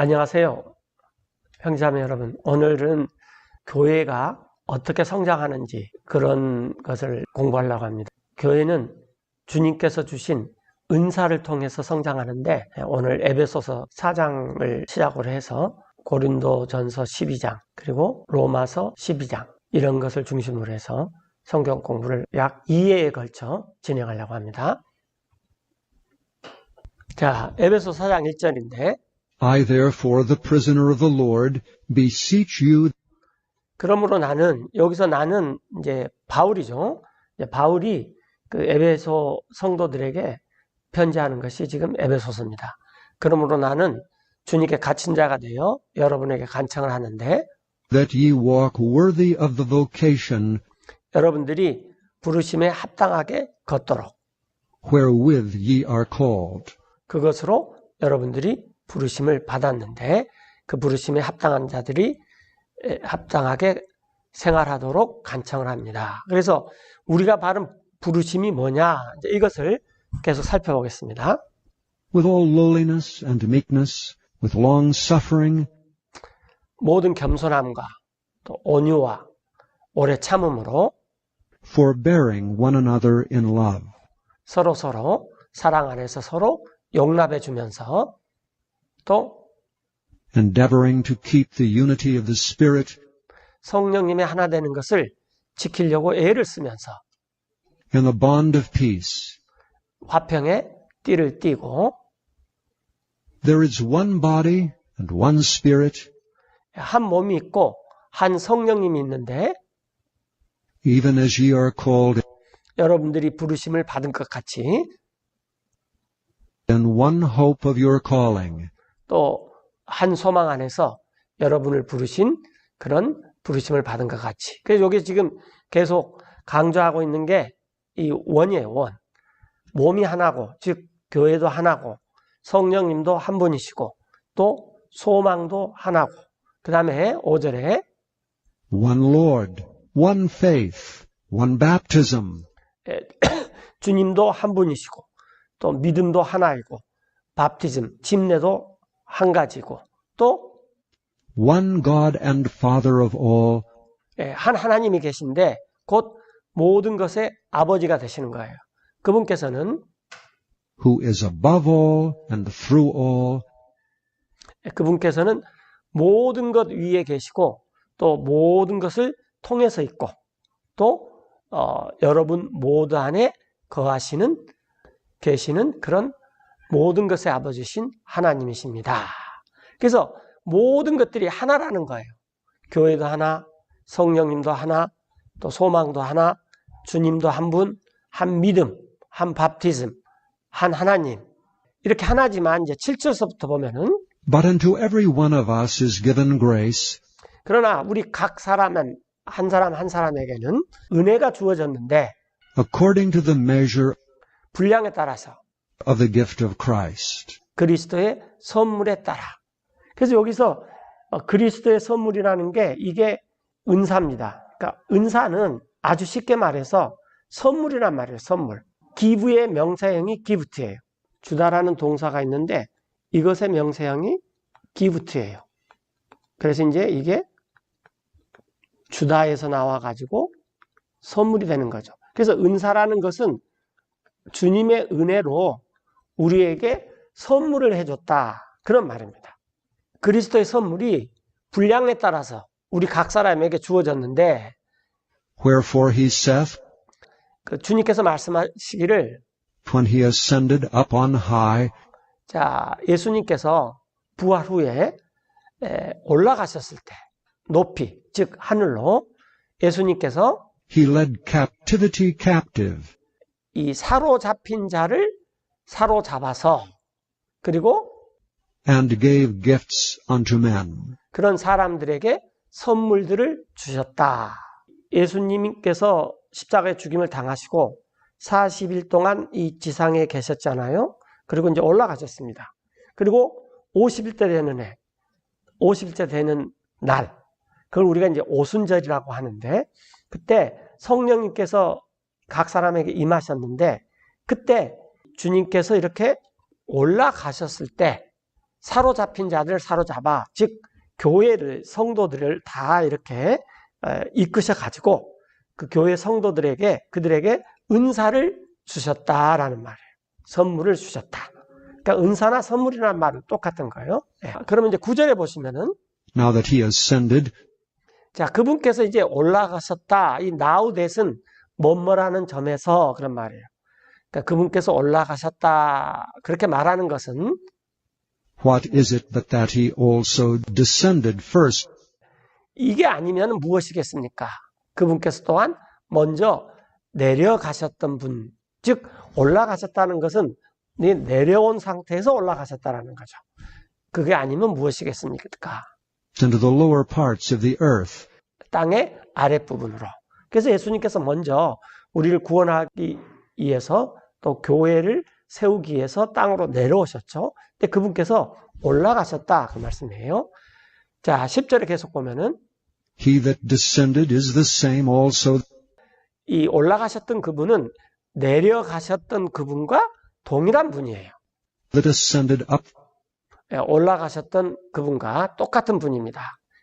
안녕하세요. 형제자매 여러분, 오늘은 교회가 어떻게 성장하는지 그런 것을 공부하려고 합니다. 교회는 주님께서 주신 은사를 통해서 성장하는데, 오늘 에베소서 4장을 시작으로 해서 고린도전서 12장 그리고 로마서 12장 이런 것을 중심으로 해서 성경 공부를 약 2회에 걸쳐 진행하려고 합니다. 자, 에베소 4장 1절인데 I therefore, the prisoner of the Lord, beseech you. 그러므로 나는, 여기서 나는 이제 바울이죠. 이제 바울이 그 에베소 성도들에게 편지하는 것이 지금 에베소서입니다. 그러므로 나는 주님께 갇힌 자가 되어 여러분에게 간청을 하는데, That ye walk worthy of the vocation 여러분들이 부르심에 합당하게 걷도록, wherewith ye are called. 그것으로 여러분들이 부르심을 받았는데 그 부르심에 합당한 자들이 합당하게 생활하도록 간청을 합니다. 그래서 우리가 받은 부르심이 뭐냐, 이것을 계속 살펴보겠습니다. With all lowliness and meekness, with long suffering, 모든 겸손함과 또 온유와 오래 참음으로 forbearing one another in love, 서로 사랑 안에서 서로 용납해 주면서 또 endeavoring to keep the unity of the Spirit 성령님의 하나 되는 것을 지키려고 애를 쓰면서 in the bond of peace. 화평의 띠를 띠고, There is one body and one Spirit, 한 몸이 있고 한 성령님이 있는데 even as ye are called 여러분들이 부르심을 받은 것 같이 in one hope of your calling. 또 한 소망 안에서 여러분을 부르신 그런 부르심을 받은 것 같이. 그래서 여기 지금 계속 강조하고 있는 게 이 원이에요, 원. 몸이 하나고, 즉 교회도 하나고, 성령님도 한 분이시고, 또 소망도 하나고, 그 다음에 5절에 One Lord, one faith, one baptism, 주님도 한 분이시고, 또 믿음도 하나이고, 밥티즘, 침례도 한 가지고, 또 one God and Father of all, 한 하나님이 계신데 곧 모든 것의 아버지가 되시는 거예요. 그분께서는 who is above all and through all, 그분께서는 모든 것 위에 계시고 또 모든 것을 통해서 있고 또 여러분 모두 안에 거하시는 계시는 그런 모든 것의 아버지신 하나님이십니다. 그래서 모든 것들이 하나라는 거예요. 교회도 하나, 성령님도 하나, 또 소망도 하나, 주님도 한 분, 한 믿음, 한 밥티즘, 한 하나님. 이렇게 하나지만 이제 7절서부터 보면은 but unto every one of us is given grace, 그러나 우리 각 사람은 한 사람 한 사람에게는 은혜가 주어졌는데 according to the measure 분량에 따라서 of the gift of Christ. 그리스도의 선물에 따라. 그래서 여기서 그리스도의 선물이라는 게 이게 은사입니다. 그러니까 은사는 아주 쉽게 말해서 선물이란 말이에요. 선물. 기부의 명사형이 기프트예요. 주다라는 동사가 있는데 이것의 명사형이 기프트예요. 그래서 이제 이게 주다에서 나와가지고 선물이 되는 거죠. 그래서 은사라는 것은 주님의 은혜로 우리에게 선물을 해줬다, 그런 말입니다. 그리스도의 선물이 분량에 따라서 우리 각 사람에게 주어졌는데, Wherefore he saith, 그 주님께서 말씀하시기를, when he ascended up on high, 자, 예수님께서 부활 후에 올라가셨을 때 높이, 즉 하늘로 예수님께서 he led captivity captive, 이 사로잡힌 자를 사로잡아서, 그리고 and gave gifts unto men. 그런 사람들에게 선물들을 주셨다. 예수님께서 십자가의 죽임을 당하시고 40일 동안 이 지상에 계셨잖아요. 그리고 이제 올라가셨습니다. 그리고 50일째 되는 해, 50일째 되는 날, 그걸 우리가 이제 오순절이라고 하는데, 그때 성령님께서 각 사람에게 임하셨는데, 그때 주님께서 이렇게 올라가셨을 때 사로잡힌 자들을 사로잡아, 즉 교회를, 성도들을 다 이렇게 이끄셔 가지고 그 교회 성도들에게, 그들에게 은사를 주셨다라는 말이에요. 선물을 주셨다. 그러니까 은사나 선물이라는 말은 똑같은 거예요. 그러면 이제 9절에 보시면은, Now that he ascended, 자, 그분께서 이제 올라가셨다. 이 now that은 뭐뭐라는 점에서 그런 말이에요. 그러니까 그분께서 올라가셨다. 그렇게 말하는 것은 what is it but that he also descended first 이게 아니면 무엇이겠습니까? 그분께서 또한 먼저 내려가셨던 분, 즉 올라가셨다는 것은 내려온 상태에서 올라가셨다는 거죠. 그게 아니면 무엇이겠습니까? into the lower parts of the earth, 땅의 아랫부분으로. 그래서 예수님께서 먼저 우리를 구원하기 위해서 또 교회를 세우기 위해서 땅으로 내려오셨죠. 근데 그분께서 올라가셨다 그 말씀이에요. 자, 10절에 계속 보면은 he that descended is the same also 이 올라가셨던 그분은 내려가셨던 그분과 동일한 분이에요. that ascended up 올라가셨던 그분과 똑같은 분입니다.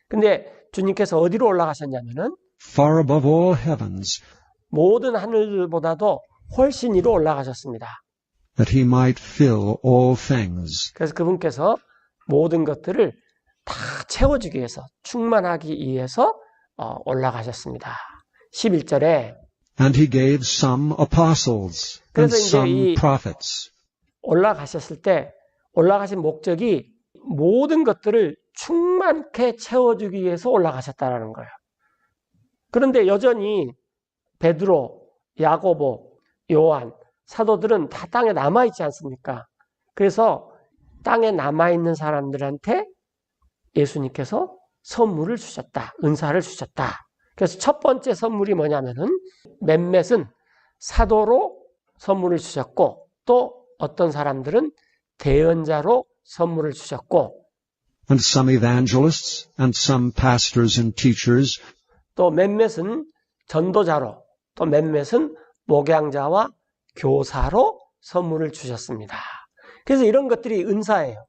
근데 주님께서 어디로 올라가셨냐면은 far above all heavens, 모든 하늘보다도 훨씬 위로 올라가셨습니다. that he might fill all things. 그래서 그분께서 모든 것들을 다 채워주기 위해서, 충만하기 위해서 올라가셨습니다. 11절에 And he gave some apostles and 그래서 이제 some 이 prophets. 올라가셨을 때 올라가신 목적이 모든 것들을 충만케 채워주기 위해서 올라가셨다는 거예요. 그런데 여전히 베드로, 야고보, 요한, 사도들은 다 땅에 남아있지 않습니까? 그래서 땅에 남아있는 사람들한테 예수님께서 선물을 주셨다. 은사를 주셨다. 그래서 첫 번째 선물이 뭐냐면은 몇몇은 사도로 선물을 주셨고 또 어떤 사람들은 대언자로 선물을 주셨고 And some evangelists and some pastors and teachers 또 몇몇은 전도자로 또 몇몇은 목양자와 교사로 선물을 주셨습니다. 그래서 이런 것들이 은사예요.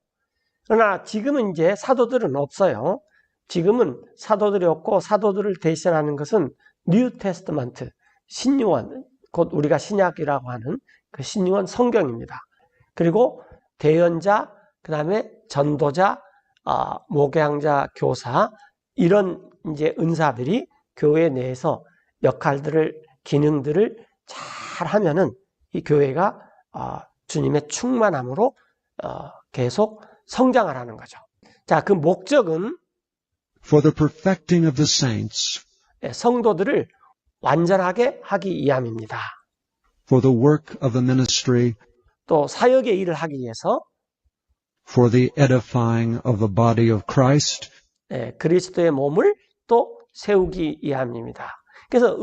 그러나 지금은 이제 사도들은 없어요. 지금은 사도들이 없고 사도들을 대신하는 것은 뉴 테스트먼트, 신유언, 곧 우리가 신약이라고 하는 그 신유언 성경입니다. 그리고 대언자, 그 다음에 전도자, 목양자, 교사 이런 이제 은사들이 교회 내에서 역할들을, 기능들을 잘 하면은 이 교회가 주님의 충만함으로 계속 성장을 하는 거죠. 자, 그 목적은 for the perfecting of the saints, 성도들을 완전하게 하기 위함입니다. for the work of the ministry, 또 사역의 일을 하기 위해서 for the edifying of the body of Christ, 그리스도의 몸을 또 세우기 위함입니다. 그래서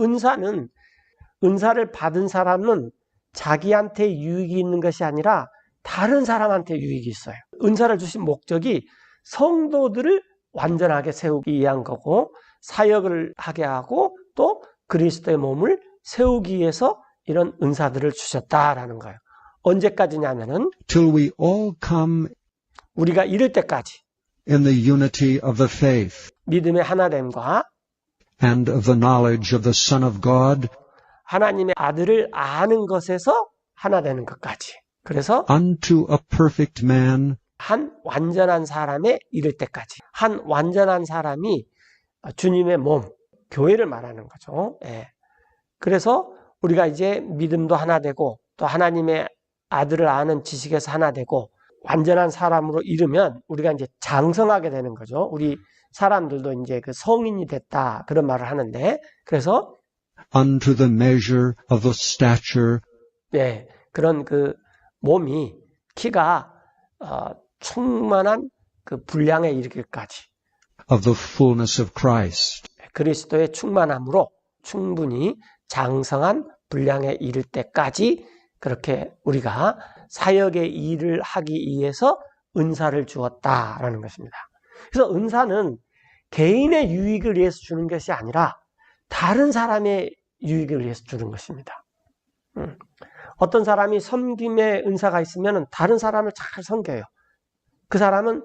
은사를 받은 사람은 자기한테 유익이 있는 것이 아니라 다른 사람한테 유익이 있어요. 은사를 주신 목적이 성도들을 완전하게 세우기 위한 거고 사역을 하게 하고 또 그리스도의 몸을 세우기 위해서 이런 은사들을 주셨다라는 거예요. 언제까지냐면은 till we all come 우리가 이를 때까지 in the unity of the faith 믿음의 하나됨과 and of the knowledge of the Son of God, 하나님의 아들을 아는 것에서 하나 되는 것까지. 그래서 unto a perfect man, 한 완전한 사람에 이를 때까지. 한 완전한 사람이 주님의 몸, 교회를 말하는 거죠. 그래서 우리가 이제 믿음도 하나 되고 또 하나님의 아들을 아는 지식에서 하나 되고 완전한 사람으로 이르면 우리가 이제 장성하게 되는 거죠. 우리 사람들도 이제 그 성인이 됐다 그런 말을 하는데 그래서 unto the measure of the stature 그런 그 몸이 키가 충만한 그 분량에 이르기까지 of the fullness of Christ. 그리스도의 충만함으로 충분히 장성한 분량에 이를 때까지 그렇게 우리가 사역의 일을 하기 위해서 은사를 주었다라는 것입니다. 그래서 은사는 개인의 유익을 위해서 주는 것이 아니라 다른 사람의 유익을 위해서 주는 것입니다. 어떤 사람이 섬김의 은사가 있으면 다른 사람을 잘 섬겨요. 그 사람은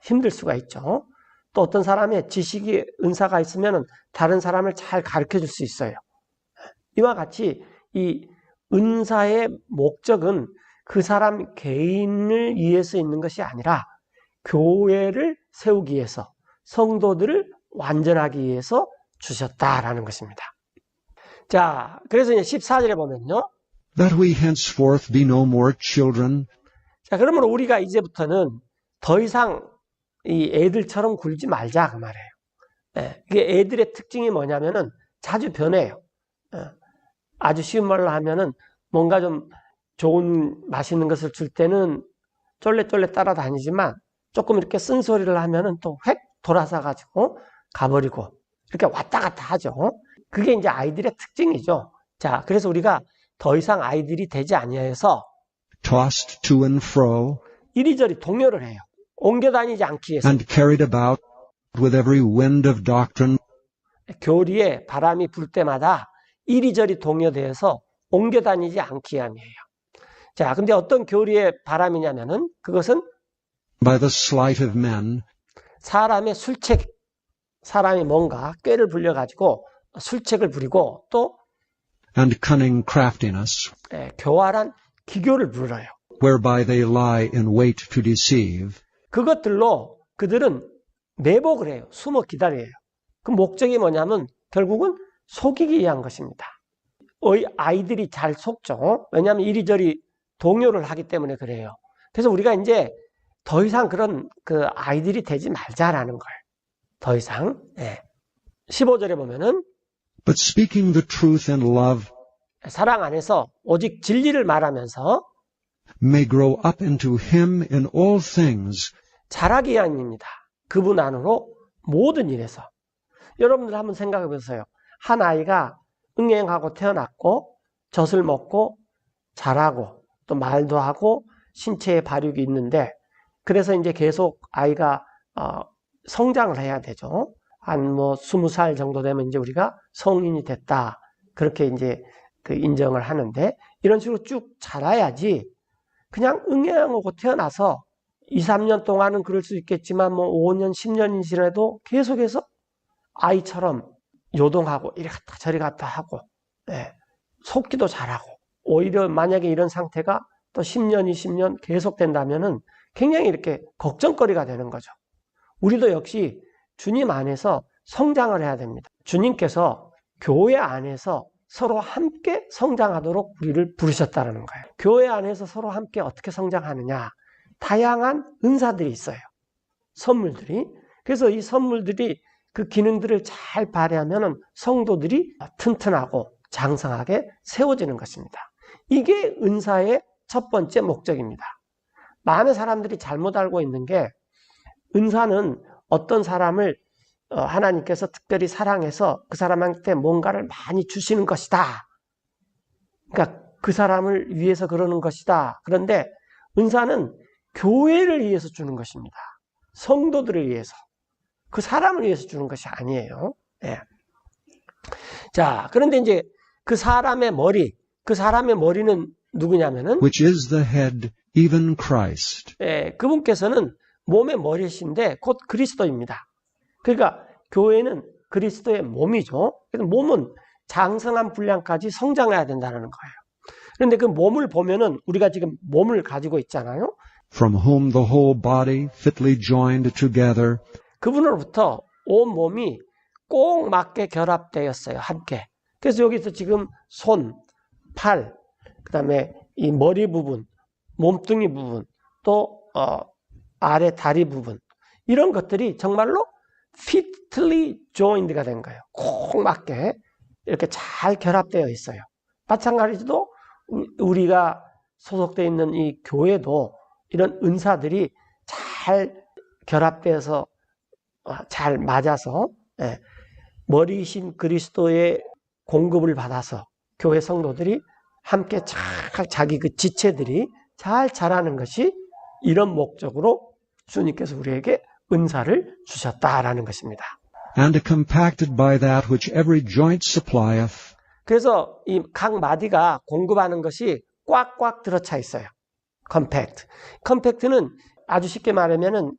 힘들 수가 있죠. 또 어떤 사람의 지식이 은사가 있으면 다른 사람을 잘 가르쳐 줄 수 있어요. 이와 같이 이 은사의 목적은 그 사람 개인을 위해서 있는 것이 아니라 교회를 세우기 위해서, 성도들을 완전하기 위해서 주셨다라는 것입니다. 자, 그래서 이제 14절에 보면요. That we henceforth be no more children, 자, 그러면 우리가 이제부터는 더 이상 이 애들처럼 굴지 말자 그 말이에요. 예, 이게 애들의 특징이 뭐냐면은 자주 변해요. 예, 아주 쉬운 말로 하면은 뭔가 좀 좋은 맛있는 것을 줄 때는 쫄래쫄래 따라다니지만 조금 이렇게 쓴소리를 하면은 또 획 돌아서 가지고 가버리고 이렇게 왔다 갔다 하죠. 그게 이제 아이들의 특징이죠. 자, 그래서 우리가 더 이상 아이들이 되지 아니하여서 tossed to and fro, 이리저리 동요를 해요. 옮겨 다니지 않기 위해서. and carried about with every wind of doctrine, 교리에 바람이 불 때마다 이리저리 동요되어서 옮겨 다니지 않기 위함이에요. 자, 근데 어떤 교리의 바람이냐면은 그것은 by the sleight of men, 사람의 술책, 사람이 뭔가 꾀를 부려가지고 술책을 부리고 또 and cunning craftiness, 교활한 기교를 부려요. whereby they lie in wait to deceive. 그것들로 그들은 매복을 해요. 숨어 기다려요. 그 목적이 뭐냐면 결국은 속이기 위한 것입니다. 아이들이 잘 속죠. 왜냐하면 이리저리 동요를 하기 때문에 그래요. 그래서 우리가 이제 더 이상 그런 그 아이들이 되지 말자라는 거예요. 더 이상. 15절에 보면은 But speaking the truth in love 사랑 안에서 오직 진리를 말하면서 may grow up into him in all things, 자라기 위함입니다. 그분 안으로 모든 일에서. 여러분들 한번 생각해 보세요. 한 아이가 응행하고 태어났고 젖을 먹고 자라고 또 말도 하고 신체의 발육이 있는데 그래서 이제 계속 아이가 성장을 해야 되죠. 한 20살 정도 되면 이제 우리가 성인이 됐다. 그렇게 이제 그 인정을 하는데 이런 식으로 쭉 자라야지 그냥 응행하고 태어나서 2, 3년 동안은 그럴 수 있겠지만 5년, 10년이 지나도 계속해서 아이처럼 요동하고 이리 갔다 저리 갔다 하고 속기도 잘하고 오히려 만약에 이런 상태가 또 10년, 20년 계속된다면은 굉장히 이렇게 걱정거리가 되는 거죠. 우리도 역시 주님 안에서 성장을 해야 됩니다. 주님께서 교회 안에서 서로 함께 성장하도록 우리를 부르셨다는 거예요. 교회 안에서 서로 함께 어떻게 성장하느냐. 다양한 은사들이 있어요. 선물들이. 그래서 이 선물들이 그 기능들을 잘 발휘하면 성도들이 튼튼하고 장성하게 세워지는 것입니다. 이게 은사의 첫 번째 목적입니다. 많은 사람들이 잘못 알고 있는 게 은사는 어떤 사람을 하나님께서 특별히 사랑해서 그 사람한테 뭔가를 많이 주시는 것이다. 그러니까 그 사람을 위해서 그러는 것이다. 그런데 은사는 교회를 위해서 주는 것입니다. 성도들을 위해서. 그 사람을 위해서 주는 것이 아니에요. 자, 그런데 이제 그 사람의 머리, 그 사람의 머리는 누구냐면은 which is the head, even Christ. 그분께서는 몸의 머리신데 곧 그리스도입니다. 그러니까 교회는 그리스도의 몸이죠. 그래서 몸은 장성한 분량까지 성장해야 된다는 거예요. 그런데 그 몸을 보면은 우리가 지금 몸을 가지고 있잖아요. From whom the whole body fitly joined together 그분으로부터 온 몸이 꼭 맞게 결합되었어요. 함께. 그래서 여기서 지금 손, 팔, 그 다음에 이 머리 부분, 몸뚱이 부분, 또 아래 다리 부분 이런 것들이 정말로 fitly joined가 된 거예요. 꼭 맞게 이렇게 잘 결합되어 있어요. 마찬가지로 우리가 소속되어 있는 이 교회도 이런 은사들이 잘 결합되어서 잘 맞아서 머리이신 그리스도의 공급을 받아서 교회 성도들이 함께 잘 자기 그 지체들이 잘 자라는 것이 이런 목적으로 주님께서 우리에게 은사를 주셨다라는 것입니다. and compacted by that which every joint supplieth, 그래서 이 각 마디가 공급하는 것이 꽉꽉 들어차 있어요. 컴팩트. 컴팩트는 아주 쉽게 말하면은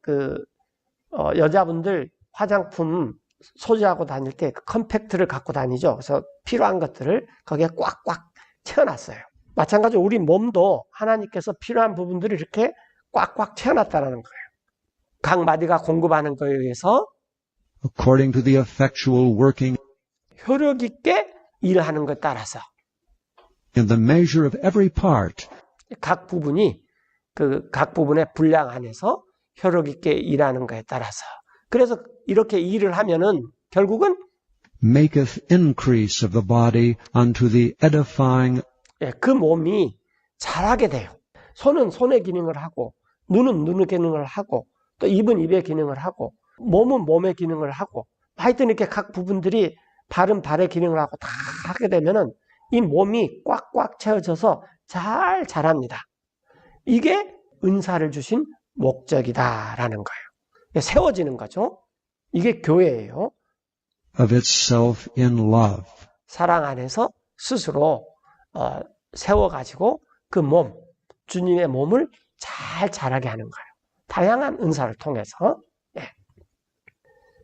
여자분들 화장품 소지하고 다닐 때 그 컴팩트를 갖고 다니죠. 그래서 필요한 것들을 거기에 꽉꽉 채워놨어요. 마찬가지로 우리 몸도 하나님께서 필요한 부분들을 이렇게 꽉꽉 채워놨다는 거예요. 각 마디가 공급하는 거에 의해서 according to the effectual working 효력 있게 일하는 것에 따라서 in the measure of every part 각 부분이 각 부분의 분량 안에서 효력 있게 일하는 것에 따라서 그래서 이렇게 일을 하면은 결국은 maketh increase of the body unto the edifying 그 몸이 자라게 돼요. 손은 손의 기능을 하고 눈은 눈의 기능을 하고 또 입은 입의 기능을 하고 몸은 몸의 기능을 하고 하여튼 이렇게 각 부분들이 발은 발의 기능을 하고 다 하게 되면은 이 몸이 꽉꽉 채워져서 잘 자랍니다. 이게 은사를 주신 목적이다라는 거예요. 세워지는 거죠. 이게 교회예요. of itself in love. 사랑 안에서 스스로 세워가지고 그 몸, 주님의 몸을 잘 자라게 하는 거예요. 다양한 은사를 통해서. 예.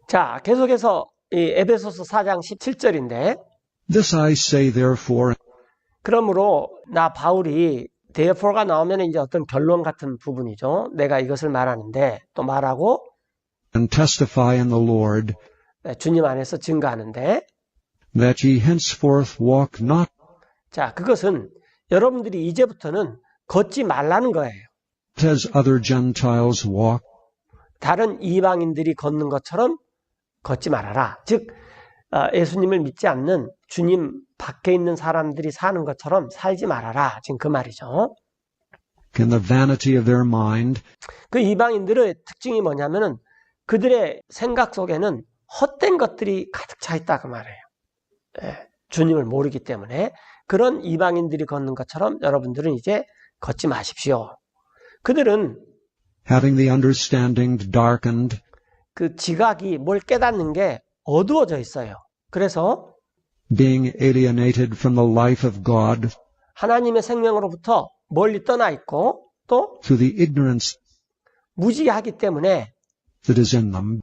자, 계속해서 이 에베소서 4장 17절인데 This I say therefore, 그러므로 나 바울이 therefore가 나오면 이제 어떤 결론 같은 부분이죠. 내가 이것을 말하는데 또 말하고 and testify in the Lord, 주님 안에서 증거하는데 that ye henceforth walk not 자, 그것은 여러분들이 이제부터는 걷지 말라는 거예요. as other Gentiles walk, 다른 이방인들이 걷는 것처럼 걷지 말아라. 즉 예수님을 믿지 않는 주님 밖에 있는 사람들이 사는 것처럼 살지 말아라. 지금 그 말이죠. in the vanity of their mind, 그 이방인들의 특징이 뭐냐면은 그들의 생각 속에는 헛된 것들이 가득 차 있다 그 말이에요. 예, 주님을 모르기 때문에 그런 이방인들이 걷는 것처럼 여러분들은 이제 걷지 마십시오. 그들은 having the understanding darkened, 그 지각이 뭘 깨닫는 게 어두워져 있어요. 그래서 being alienated from the life of God 하나님의 생명으로부터 멀리 떠나 있고 또 through the ignorance 무지하기 때문에 that is in them,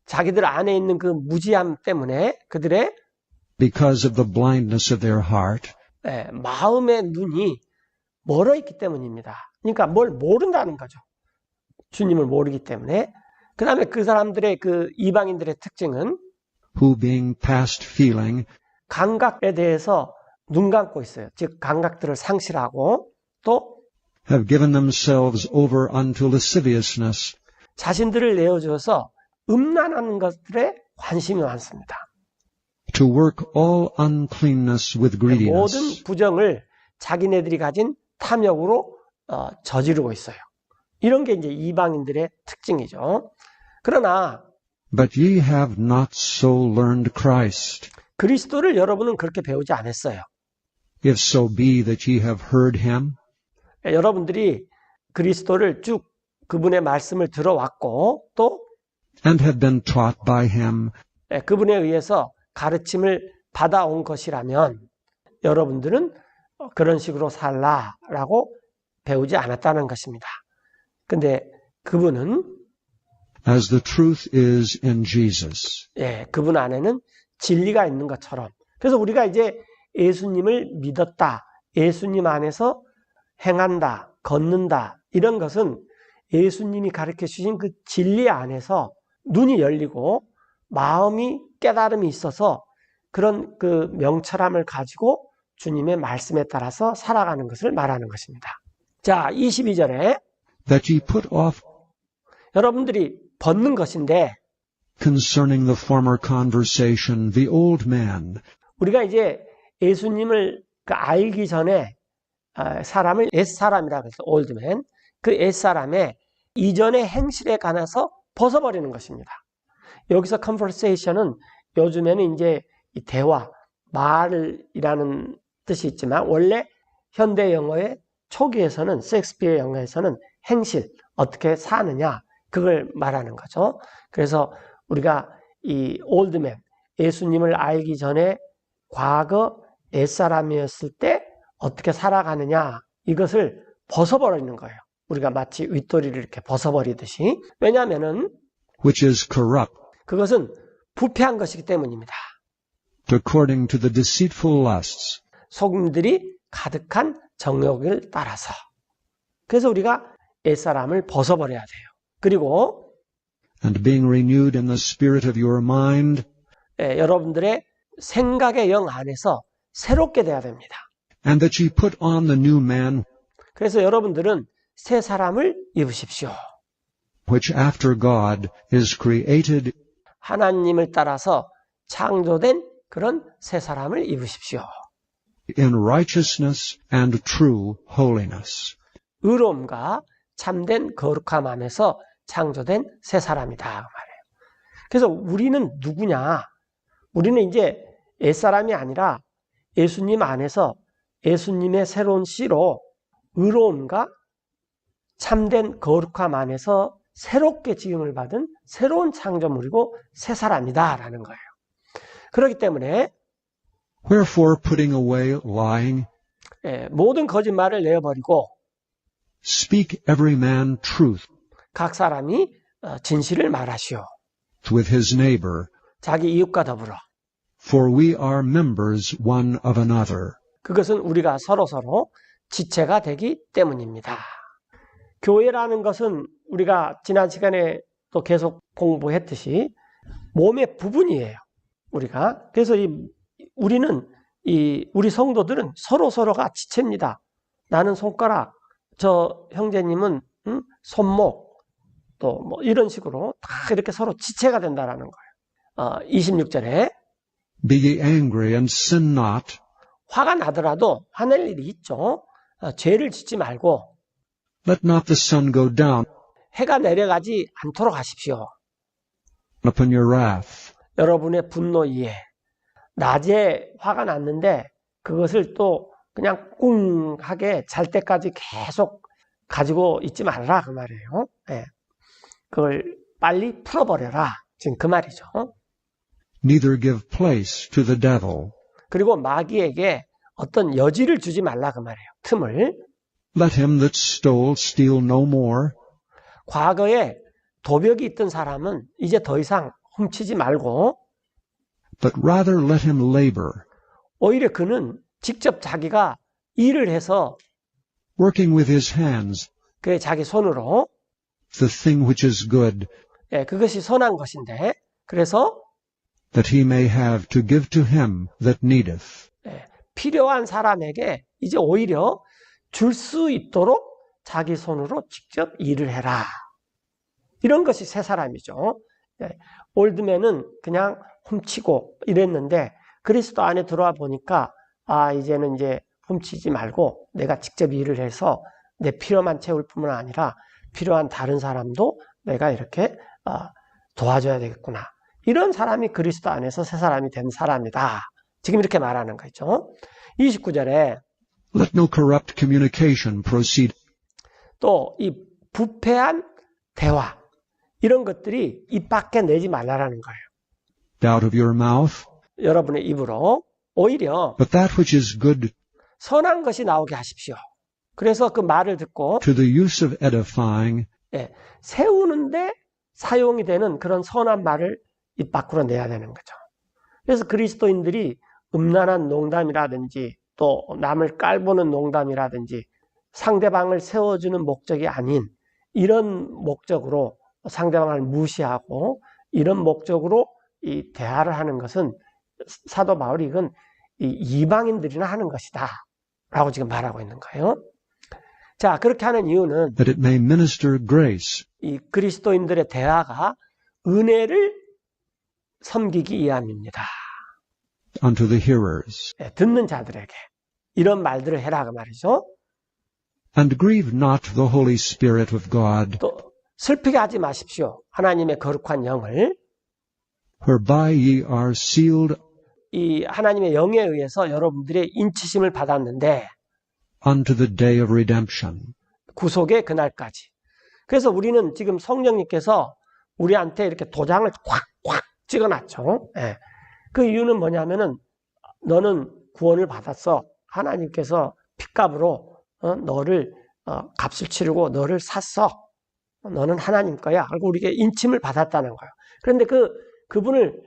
자기들 안에 있는 그 무지함 때문에 그들의 because of the blindness of their heart, 마음의 눈이 멀어 있기 때문입니다. 그러니까 뭘 모른다는 거죠. 주님을 모르기 때문에. 그 다음에 그 사람들의 그 이방인들의 특징은 who being past feeling, 감각에 대해서 눈 감고 있어요. 즉 감각들을 상실하고 또 have given themselves over unto lasciviousness, 자신들을 내어주어서 음란하는 것들에 관심이 많습니다. to work all uncleanness with 모든 greediness. 부정을 자기네들이 가진 탐욕으로 저지르고 있어요. 이런 게 이제 이방인들의 특징이죠. 그러나 But ye have not so learned Christ, 그리스도를 여러분은 그렇게 배우지 않았어요. if so be that ye have heard him, 여러분들이 그리스도를 쭉 그분의 말씀을 들어왔고 또 and have been taught by him, 그분에 의해서 가르침을 받아온 것이라면 여러분들은 그런 식으로 살라라고 배우지 않았다는 것입니다. 근데 그분은 as the truth is in Jesus. 그분 안에는 진리가 있는 것처럼 그래서 우리가 이제 예수님을 믿었다, 예수님 안에서 행한다, 걷는다 이런 것은 예수님이 가르쳐 주신 그 진리 안에서 눈이 열리고 마음이 깨달음이 있어서 그런 그 명철함을 가지고 주님의 말씀에 따라서 살아가는 것을 말하는 것입니다. 자, 22절에 That ye put off 여러분들이 벗는 것인데 concerning the former conversation the old man, 우리가 이제 예수님을 알기 전에 사람을 옛사람이라고 해서 old man, 그 옛사람의 이전의 행실에 관해서 벗어버리는 것입니다. 여기서 conversation은 요즘에는 이제 이 대화, 말이라는 뜻이 있지만 원래 현대 영어의 초기에서는 셰익스피어 영어에서는 행실, 어떻게 사느냐 그걸 말하는 거죠. 그래서 우리가 이 올드맨, 예수님을 알기 전에 과거 옛사람이었을 때 어떻게 살아가느냐 이것을 벗어버리는 거예요. 우리가 마치 윗도리를 이렇게 벗어버리듯이. 왜냐하면은 which is corrupt, 그것은 부패한 것이기 때문입니다. according to the deceitful lusts, 속임들이 가득한 정욕을 따라서. 그래서 우리가 옛사람을 벗어버려야 돼요. 그리고 and being renewed in the spirit of your mind, 여러분들의 생각의 영 안에서 새롭게 돼야 됩니다. and that ye put on the new man, 그래서 여러분들은 새 사람을 입으십시오. which after God is created 하나님을 따라서 창조된 그런 새 사람을 입으십시오. in righteousness and true holiness. 의로움과 참된 거룩함 안에서 창조된 새 사람이다 그 말이에요. 그래서 우리는 누구냐? 우리는 이제 옛사람이 아니라 예수님 안에서 예수님의 새로운 씨로 의로움과 참된 거룩함 안에서 새롭게 지음을 받은 새로운 창조물이고 새 사람이다라는 거예요. 그렇기 때문에 Wherefore putting away lying, 모든 거짓말을 내어버리고 speak every man truth 각 사람이 진실을 말하시오. with his neighbor, 자기 이웃과 더불어. for we are members one of another. 그것은 우리가 서로서로 지체가 되기 때문입니다. 교회라는 것은 우리가 지난 시간에 또 계속 공부했듯이 몸의 부분이에요. 우리가. 그래서 우리 성도들은 서로서로가 지체입니다. 나는 손가락, 저 형제님은 손목, 또 뭐 이런 식으로 다 이렇게 서로 지체가 된다라는 거예요. 26절에 Be ye angry and sin not. 화가 나더라도 화낼 일이 있죠. 죄를 짓지 말고 Let not the sun go down 해가 내려가지 않도록 하십시오. upon your wrath. 여러분의 분노 이에 낮에 화가 났는데 그것을 또 그냥 꿍하게 잘 때까지 계속 가지고 있지 말라 그 말이에요. 네. 그걸 빨리 풀어버려라. 지금 그 말이죠. Neither give place to the devil. 그리고 마귀에게 어떤 여지를 주지 말라 그 말이에요. 틈을. Let him that stole steal no more, 과거에 도벽이 있던 사람은 이제 더 이상 훔치지 말고 but rather let him labor, 오히려 그는 직접 자기가 일을 해서 working with his hands 그 자기 손으로 the thing which is good, 그것이 선한 것인데 그래서 that he may have to give to him that needeth. 필요한 사람에게 이제 오히려 줄 수 있도록 자기 손으로 직접 일을 해라. 이런 것이 새 사람이죠. 올드맨은 그냥 훔치고 이랬는데 그리스도 안에 들어와 보니까 이제는 이제 훔치지 말고 내가 직접 일을 해서 내 필요만 채울 뿐만 아니라 필요한 다른 사람도 내가 이렇게 도와줘야 되겠구나. 이런 사람이 그리스도 안에서 새 사람이 된 사람이다. 지금 이렇게 말하는 거죠. 29절에 Let no corrupt communication proceed 또 이 부패한 대화 이런 것들이 입 밖에 내지 말라라는 거예요. out of your mouth, 여러분의 입으로 오히려 but that which is good 선한 것이 나오게 하십시오. 그래서 그 말을 듣고 to the use of edifying, 세우는데 사용이 되는 그런 선한 말을 입 밖으로 내야 되는 거죠. 그래서 그리스도인들이 음란한 농담이라든지 또 남을 깔보는 농담이라든지 상대방을 세워주는 목적이 아닌 이런 목적으로 상대방을 무시하고 이런 목적으로 이 대화를 하는 것은 사도 바울이 이건 이방인들이나 하는 것이다 라고 지금 말하고 있는 거예요. 자, 그렇게 하는 이유는 that it may minister grace 이 그리스도인들의 대화가 은혜를 섬기기 위함입니다. unto the hearers. 듣는 자들에게 이런 말들을 해라 그 말이죠. And grieve not the Holy Spirit of God, 또 슬프게 하지 마십시오. 하나님의 거룩한 영을 whereby ye are sealed 이 하나님의 영에 의해서 여러분들의 인치심을 받았는데 unto the day of redemption. 구속의 그날까지. 그래서 우리는 지금 성령님께서 우리한테 이렇게 도장을 꽉꽉 찍어놨죠. 그 이유는 뭐냐면은 너는 구원을 받았어. 하나님께서 핏값으로 너를 값을 치르고 너를 샀어. 너는 하나님 거야. 하고 우리에게 인침을 받았다는 거예요. 그런데 그분을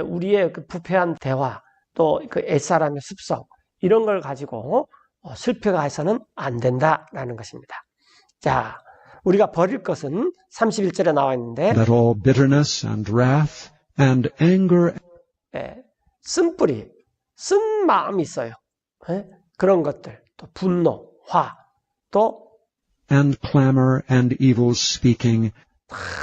우리의 그 부패한 대화, 또 그 옛사람의 습성, 이런 걸 가지고 슬퍼해서는 안 된다라는 것입니다. 자, 우리가 버릴 것은 31절에 나와 있는데, Let all bitterness and wrath and anger 쓴뿌리, 쓴 마음이 있어요. 그런 것들, 또 분노, 화, 또 and clamor and evil speaking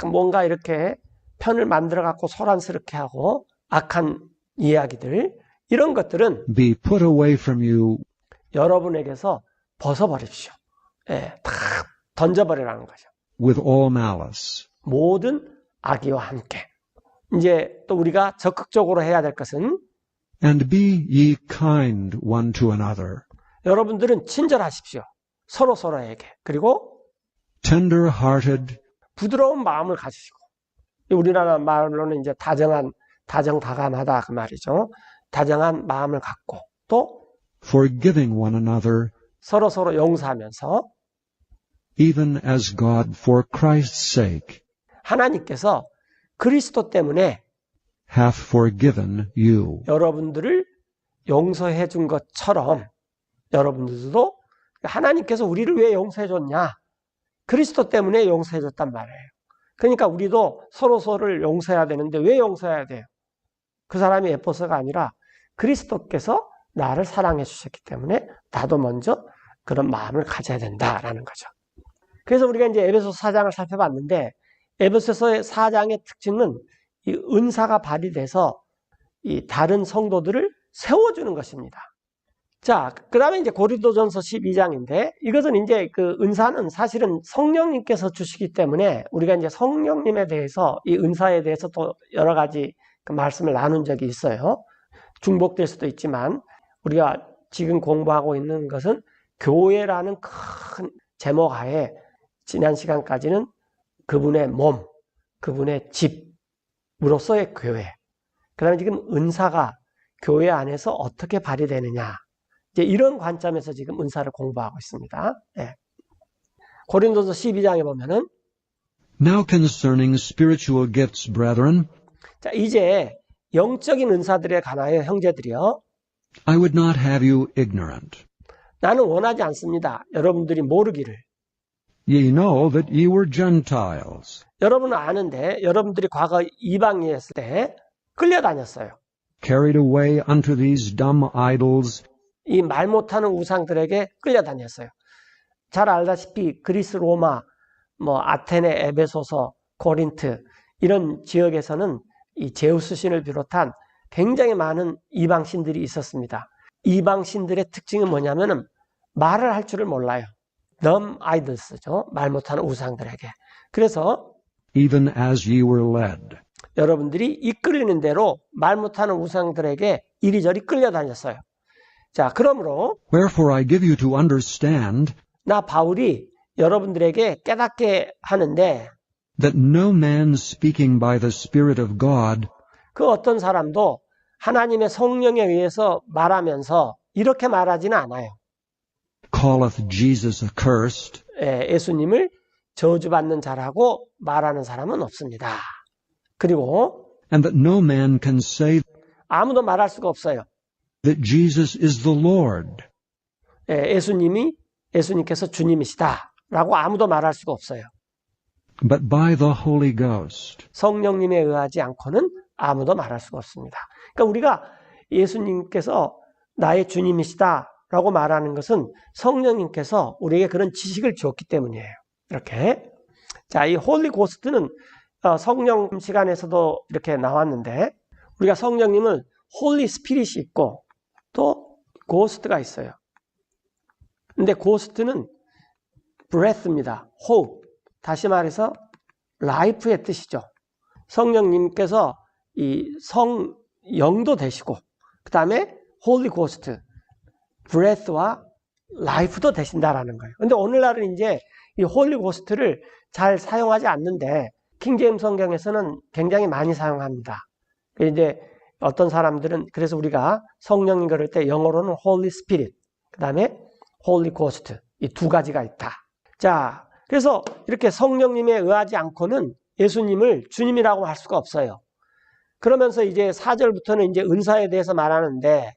뭔가 이렇게 편을 만들어 갖고 소란스럽게 하고 악한 이야기들, 이런 것들은 be put away from you 여러분에게서 벗어버립시오. 다 던져버리라는 거죠. with all malice. 모든 악의와 함께. 이제 또 우리가 적극적으로 해야 될 것은 And be ye kind one to another, 여러분들은 친절하십시오. 서로에게. 그리고 tender-hearted, 부드러운 마음을 가지시고, 우리나라 말로는 이제 다정다감하다 그 말이죠. 다정한 마음을 갖고, 또 forgiving one another, 서로 용서하면서, even as God for Christ's sake 하나님께서 그리스도 때문에 hath forgiven you. 여러분들을 용서해 준 것처럼 여러분들도, 하나님께서 우리를 왜 용서해 줬냐? 그리스도 때문에 용서해 줬단 말이에요. 그러니까 우리도 서로를 용서해야 되는데 왜 용서해야 돼요? 그 사람이 예뻐서가 아니라 그리스도께서 나를 사랑해 주셨기 때문에 나도 먼저 그런 마음을 가져야 된다라는 거죠. 그래서 우리가 이제 에베소 4장을 살펴봤는데, 에베소서의 4장의 특징은 이 은사가 발휘돼서 이 다른 성도들을 세워주는 것입니다. 자, 그 다음에 이제 고린도전서 12장인데, 이것은 이제 그 은사는 사실은 성령님께서 주시기 때문에 우리가 이제 성령님에 대해서, 이 은사에 대해서 또 여러 가지 그 말씀을 나눈 적이 있어요. 중복될 수도 있지만, 우리가 지금 공부하고 있는 것은 교회라는 큰 제목 하에 지난 시간까지는 그분의 몸, 그분의 집으로서의 교회, 그 다음에 지금 은사가 교회 안에서 어떻게 발휘되느냐, 이제 이런 관점에서 지금 은사를 공부하고 있습니다. 고린도서 12장에 보면은, Now concerning spiritual gifts, brethren, 자, 이제 영적인 은사들에 관하여 형제들이여, I would not have you ignorant. 나는 원하지 않습니다. 여러분들이 모르기를. Ye know that ye were Gentiles, 여러분은 아는데, 여러분들이 과거 이방이었을 때 끌려다녔어요. carried away unto these dumb idols, 이 말 못하는 우상들에게 끌려다녔어요. 잘 알다시피 그리스, 로마, 아테네, 에베소서, 고린트 이런 지역에서는 이 제우스 신을 비롯한 굉장히 많은 이방신들이 있었습니다. 이방신들의 특징은 뭐냐면은 말을 할 줄을 몰라요. dumb idols죠. 말 못하는 우상들에게. 그래서 even as ye were led. 여러분들이 이끌리는 대로 말 못하는 우상들에게 이리저리 끌려다녔어요. 자, 그러므로 Wherefore I give you to understand 나 바울이 여러분들에게 깨닫게 하는데, that no man speaking by the Spirit of God 그 어떤 사람도 하나님의 성령에 의해서 말하면서 이렇게 말하지는 않아요. calleth Jesus accursed, 예수님을 저주받는 자라고 말하는 사람은 없습니다. 그리고 and that no man can say 아무도 말할 수가 없어요. that Jesus is the Lord, 예수님께서 주님이시다 라고 아무도 말할 수가 없어요. but by the Holy Ghost. 성령님에 의하지 않고는 아무도 말할 수가 없습니다. 그러니까 우리가 예수님께서 나의 주님이시다 라고 말하는 것은 성령님께서 우리에게 그런 지식을 주었기 때문이에요. 이렇게. 자, 이 홀리 고스트는 성령 시간에서도 이렇게 나왔는데, 우리가 성령님을 홀리 스피릿이 있고 또 고스트가 있어요. 근데 고스트는 breath입니다. 호흡. 다시 말해서 life의 뜻이죠. 성령님께서 이 성영도 되시고, 그 다음에 홀리 고스트, breath와 life도 되신다라는 거예요. 근데 오늘날은 이제 이 홀리 고스트를 잘 사용하지 않는데, 킹제임스 성경에서는 굉장히 많이 사용합니다. 이제 어떤 사람들은, 그래서 우리가 성령님 그럴 때 영어로는 Holy Spirit, 그 다음에 Holy Ghost, 이 두 가지가 있다. 자, 그래서 이렇게 성령님에 의하지 않고는 예수님을 주님이라고 할 수가 없어요. 그러면서 이제 4절부터는 이제 은사에 대해서 말하는데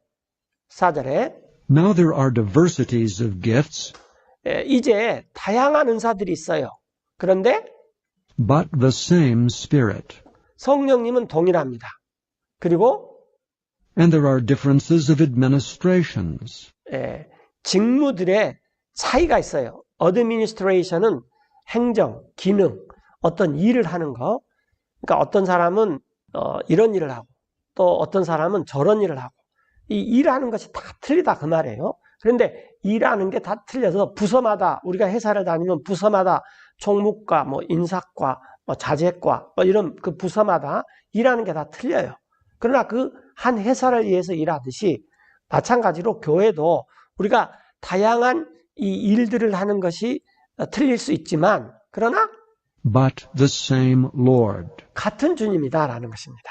4절에 Now there are diversities of gifts, 이제 다양한 은사들이 있어요. 그런데 but the same Spirit. 성령님은 동일합니다. 그리고 And there are differences of administrations. 직무들의 차이가 있어요. administration은 행정, 기능, 어떤 일을 하는 거. 그러니까 어떤 사람은 이런 일을 하고 또 어떤 사람은 저런 일을 하고 이 일하는 것이 다 틀리다 그 말이에요. 그런데 일하는 게 다 틀려서 부서마다 우리가 회사를 다니면 부서마다 총무과, 뭐 인사과, 뭐 자재과 뭐 이런 그 부서마다 일하는 게 다 틀려요. 그러나 그 한 회사를 위해서 일하듯이 마찬가지로 교회도 우리가 다양한 이 일들을 하는 것이 틀릴 수 있지만 그러나 But the same Lord. 같은 주님이다라는 것입니다.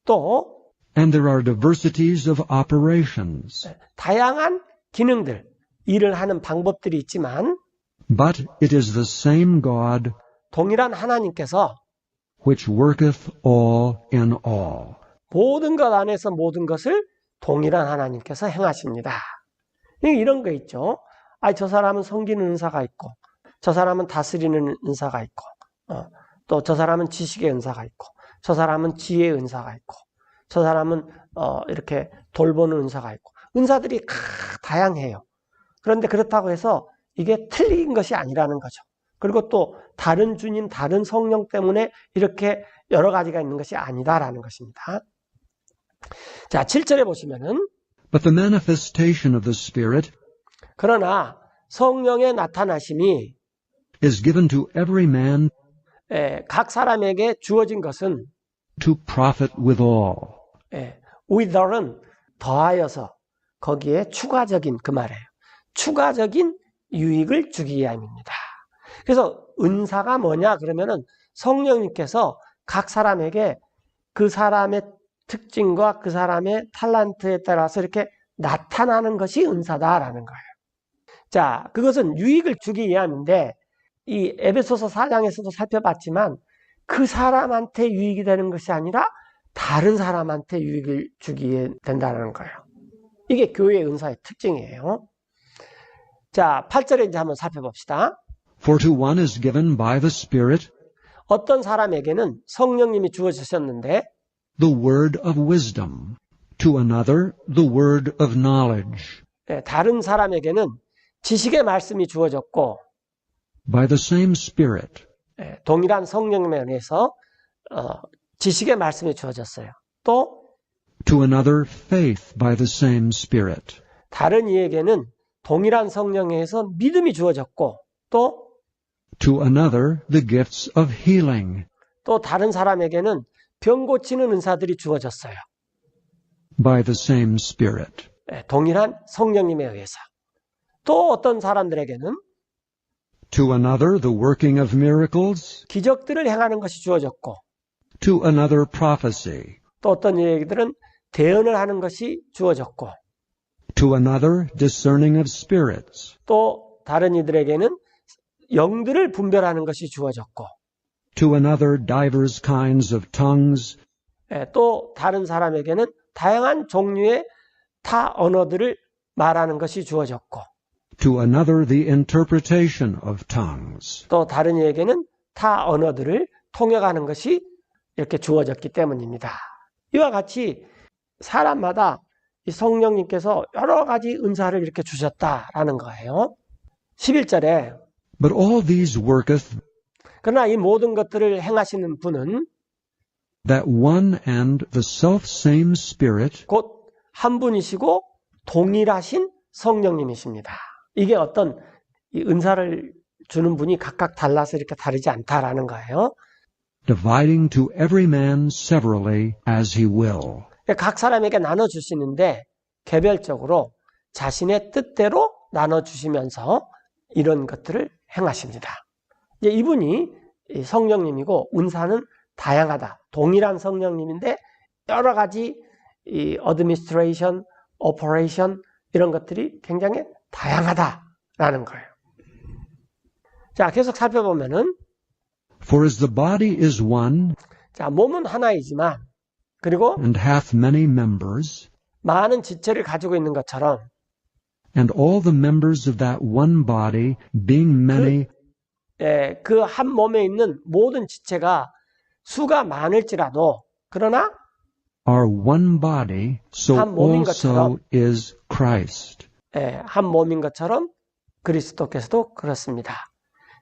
또 And there are diversities of operations. 다양한 기능들, 일을 하는 방법들이 있지만 But it is the same God 동일한 하나님께서 which worketh all in all. 모든 것 안에서 모든 것을 동일한 하나님께서 행하십니다. 이런 거 있죠. 저 사람은 섬기는 은사가 있고 저 사람은 다스리는 은사가 있고 또 저 사람은 지식의 은사가 있고 저 사람은 지혜의 은사가 있고 저 사람은 이렇게 돌보는 은사가 있고 은사들이 다양해요. 그런데 그렇다고 해서 이게 틀린 것이 아니라는 거죠. 그리고 또 다른 주님, 다른 성령 때문에 이렇게 여러 가지가 있는 것이 아니다라는 것입니다. 자, 7절에 보시면은 But the manifestation of the Spirit 그러나 성령의 나타나심이 is given to every man 각 사람에게 주어진 것은 to profit withal. wither은 더하여서 거기에 추가적인 그 말이에요. 추가적인 유익을 주기 위함입니다. 그래서 은사가 뭐냐 그러면은 성령님께서 각 사람에게 그 사람의 특징과 그 사람의 탤런트에 따라서 이렇게 나타나는 것이 은사다라는 거예요. 자, 그것은 유익을 주기 위함인데 이 에베소서 4장에서도 살펴봤지만 그 사람한테 유익이 되는 것이 아니라 다른 사람한테 유익을 주기 된다는 거예요. 이게 교회의 은사의 특징이에요. 자, 8절에 이제 한번 살펴봅시다. For to one is given by the Spirit 어떤 사람에게는 성령님이 주어주셨는데 the word of wisdom, to another the word of knowledge. 다른 사람에게는 지식의 말씀이 주어졌고 By the same Spirit. 동일한 성령님에 의해서 지식의 말씀이 주어졌어요. 또 To another faith by the same Spirit. 다른 이에게는 동일한 성령에 의해서 믿음이 주어졌고 또 To another the gifts of healing. 또 다른 사람에게는 병 고치는 은사들이 주어졌어요. By the same Spirit. 동일한 성령님에 의해서. 또 어떤 사람들에게는 To another the working of miracles. 기적들을 행하는 것이 주어졌고 To another prophecy. 또 어떤 이들은 대언을 하는 것이 주어졌고 To another discerning of spirits. 또 다른 이들에게는 영들을 분별하는 것이 주어졌고 To another divers kinds of tongues. 또 다른 사람에게는 다양한 종류의 타 언어들을 말하는 것이 주어졌고 To another the interpretation of tongues. 또 다른 이에게는 타 언어들을 통역하는 것이 이렇게 주어졌기 때문입니다. 이와 같이 사람마다 이 성령님께서 여러 가지 은사를 이렇게 주셨다라는 거예요. 11절에 But all these worketh 그러나 이 모든 것들을 행하시는 분은 that one and the selfsame Spirit 곧 한 분이시고 동일하신 성령님이십니다. 이게 어떤 이 은사를 주는 분이 각각 달라서 이렇게 다르지 않다라는 거예요. dividing to every man severally as he will. 각 사람에게 나눠주시는데 개별적으로 자신의 뜻대로 나눠주시면서 이런 것들을 행하십니다. 이제 이분이 성령님이고 은사는 다양하다. 동일한 성령님인데 여러 가지 이 administration, operation 이런 것들이 굉장히 다양하다라는 거예요. 자, 계속 살펴보면은, For as the body is one, 자, 몸은 하나이지만, 그리고 and hath many members, 많은 지체를 가지고 있는 것처럼, and all the members of that one body, being many, 그 한 몸에 있는 모든 지체가 수가 많을지라도, 그러나 are one body, so 한 몸인 also 것처럼, is Christ. 한 몸인 것처럼 그리스도께서도 그렇습니다.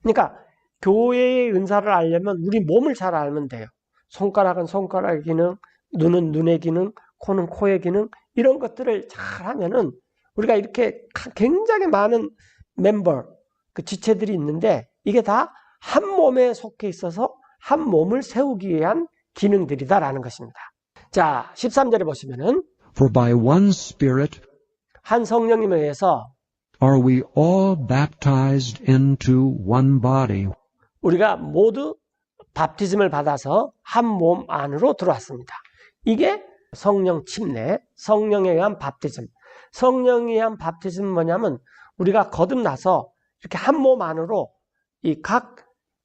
그러니까 교회의 은사를 알려면 우리 몸을 잘 알면 돼요. 손가락은 손가락의 기능, 눈은 눈의 기능, 코는 코의 기능, 이런 것들을 잘 하면은 우리가 이렇게 굉장히 많은 멤버, 그 지체들이 있는데 이게 다 한 몸에 속해 있어서 한 몸을 세우기 위한 기능들이다라는 것입니다. 자, 13절에 보시면은 For by one Spirit 한 성령님에 의해서 are we all baptized into one body, 우리가 모두 밥티즘을 받아서 한 몸 안으로 들어왔습니다. 이게 성령 침례, 성령에 의한 밥티즘. 성령에 의한 밥티즘은 뭐냐면 우리가 거듭나서 이렇게 한 몸 안으로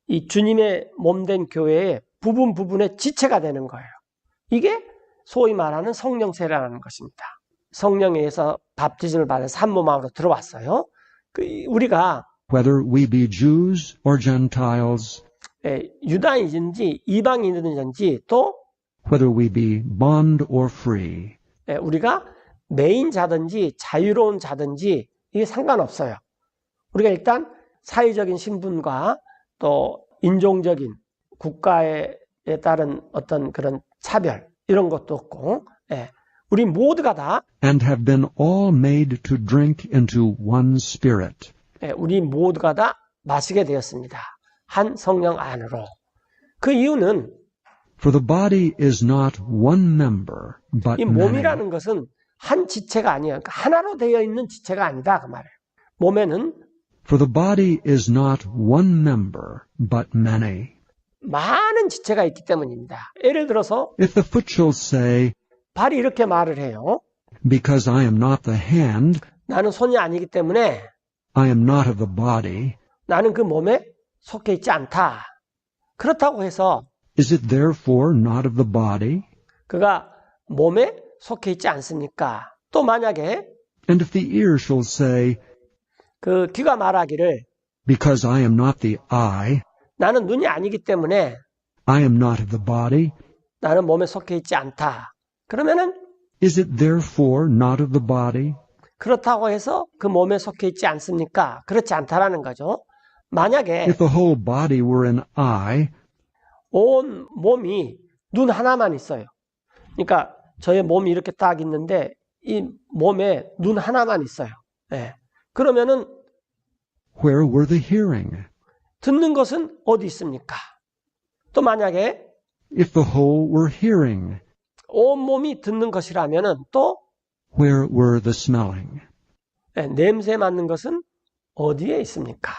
이 주님의 몸된 교회의 부분의 지체가 되는 거예요. 이게 소위 말하는 성령세례라는 것입니다. 성령에 의해서 밥티즘을 받아서 한 몸 안으로 들어왔어요. 우리가 whether we be Jews or Gentiles, 유다인인지 이방인이든지 또 whether we be bond or free, 우리가 매인자든지 자유로운 자든지 이게 상관없어요. 우리가 일단 사회적인 신분과 또 인종적인 국가에 따른 어떤 그런 차별 이런 것도 없고 우리 모두가 다 and have been all made to drink into one Spirit. 우리 모두가 다 마시게 되었습니다. 한 성령 안으로. 그 이유는 For the body is not one member, but 이 many. 몸이라는 것은 한 지체가 아니에요. 그러니까 하나로 되어 있는 지체가 아니다 그 말이에요. 몸에는 For the body is not one member, but many. 많은 지체가 있기 때문입니다. 예를 들어서 If the foot shall say, 발이 이렇게 말을 해요. Because I am not the hand, 나는 손이 아니기 때문에 I am not of the body, 나는 그 몸에 속해 있지 않다. 그렇다고 해서 is it therefore not of the body? 그가 몸에 속해 있지 않습니까? 또 만약에 And if the ear shall say, 그 귀가 말하기를 Because I am not the eye, 나는 눈이 아니기 때문에 I am not of the body, 나는 몸에 속해 있지 않다. 그러면은 is it therefore not of the body? 그렇다고 해서 그 몸에 속해 있지 않습니까? 그렇지 않다라는 거죠. 만약에 If the whole body were an eye, 온 몸이 눈 하나만 있어요. 그러니까 저의 몸이 이렇게 딱 있는데 이 몸에 눈 하나만 있어요. 그러면은 where were the hearing? 듣는 것은 어디 있습니까? 또 만약에 If the whole were hearing, 온 몸이 듣는 것이라면은 또 where were the smelling? 냄새 맡는 것은 어디에 있습니까?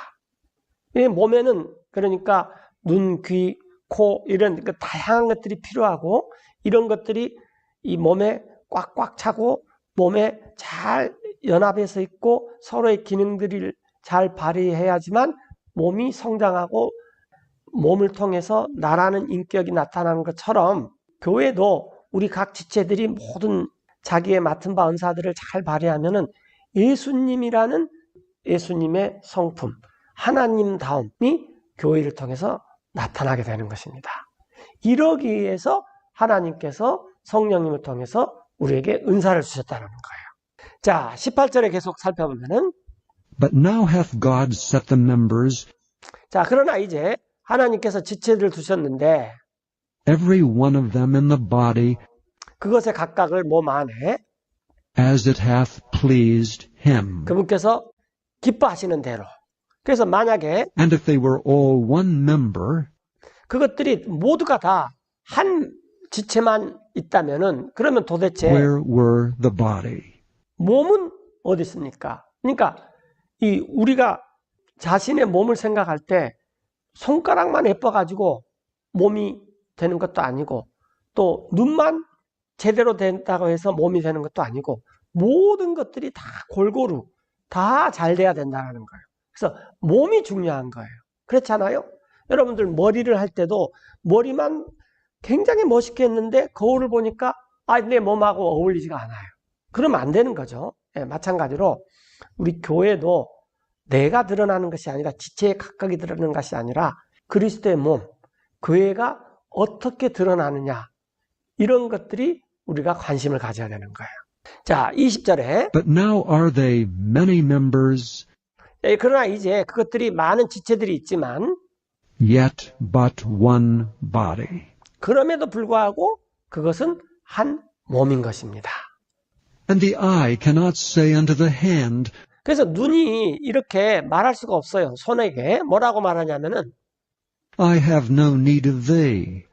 이 몸에는 그러니까 눈, 귀, 코 이런 그 다양한 것들이 필요하고 이런 것들이 이 몸에 꽉꽉 차고 몸에 잘 연합해서 있고 서로의 기능들을 잘 발휘해야지만 몸이 성장하고 몸을 통해서 나라는 인격이 나타나는 것처럼 교회도 우리 각 지체들이 모든 자기의 맡은 바 은사들을 잘 발휘하면은 예수님이라는 예수님의 성품, 하나님다움이 교회를 통해서 나타나게 되는 것입니다. 이러기 위해서 하나님께서 성령님을 통해서 우리에게 은사를 주셨다는 거예요. 자, 18절에 계속 살펴보면은 But now hath God set the members, 자, 그러나 이제 하나님께서 지체들을 두셨는데 every one of them in the body, 그것의 각각을 몸 안에 as it hath pleased him. 그분께서 기뻐하시는 대로. 그래서 만약에 And if they were all one member, 그것들이 모두가 다 한 지체만 있다면은 그러면 도대체 where were the body? 몸은 어디 있습니까? 그러니까 이 우리가 자신의 몸을 생각할 때 손가락만 예뻐가지고 몸이 되는 것도 아니고 또 눈만 제대로 된다고 해서 몸이 되는 것도 아니고 모든 것들이 다 골고루 다 잘 돼야 된다는 거예요. 그래서 몸이 중요한 거예요. 그렇잖아요. 여러분들 머리를 할 때도 머리만 굉장히 멋있게 했는데 거울을 보니까 내 몸하고 어울리지가 않아요. 그러면 안 되는 거죠. 마찬가지로 우리 교회도 내가 드러나는 것이 아니라 지체의 각각이 드러나는 것이 아니라 그리스도의 몸, 교회가 어떻게 드러나느냐 이런 것들이 우리가 관심을 가져야 되는 거예요. 자, 20절에 But now are they many members, 그러나 이제 그것들이 많은 지체들이 있지만 yet but one body. 그럼에도 불구하고 그것은 한 몸인 것입니다. And the eye cannot say unto the hand, 그래서 눈이 이렇게 말할 수가 없어요. 손에게 뭐라고 말하냐면은 I have no need of thee.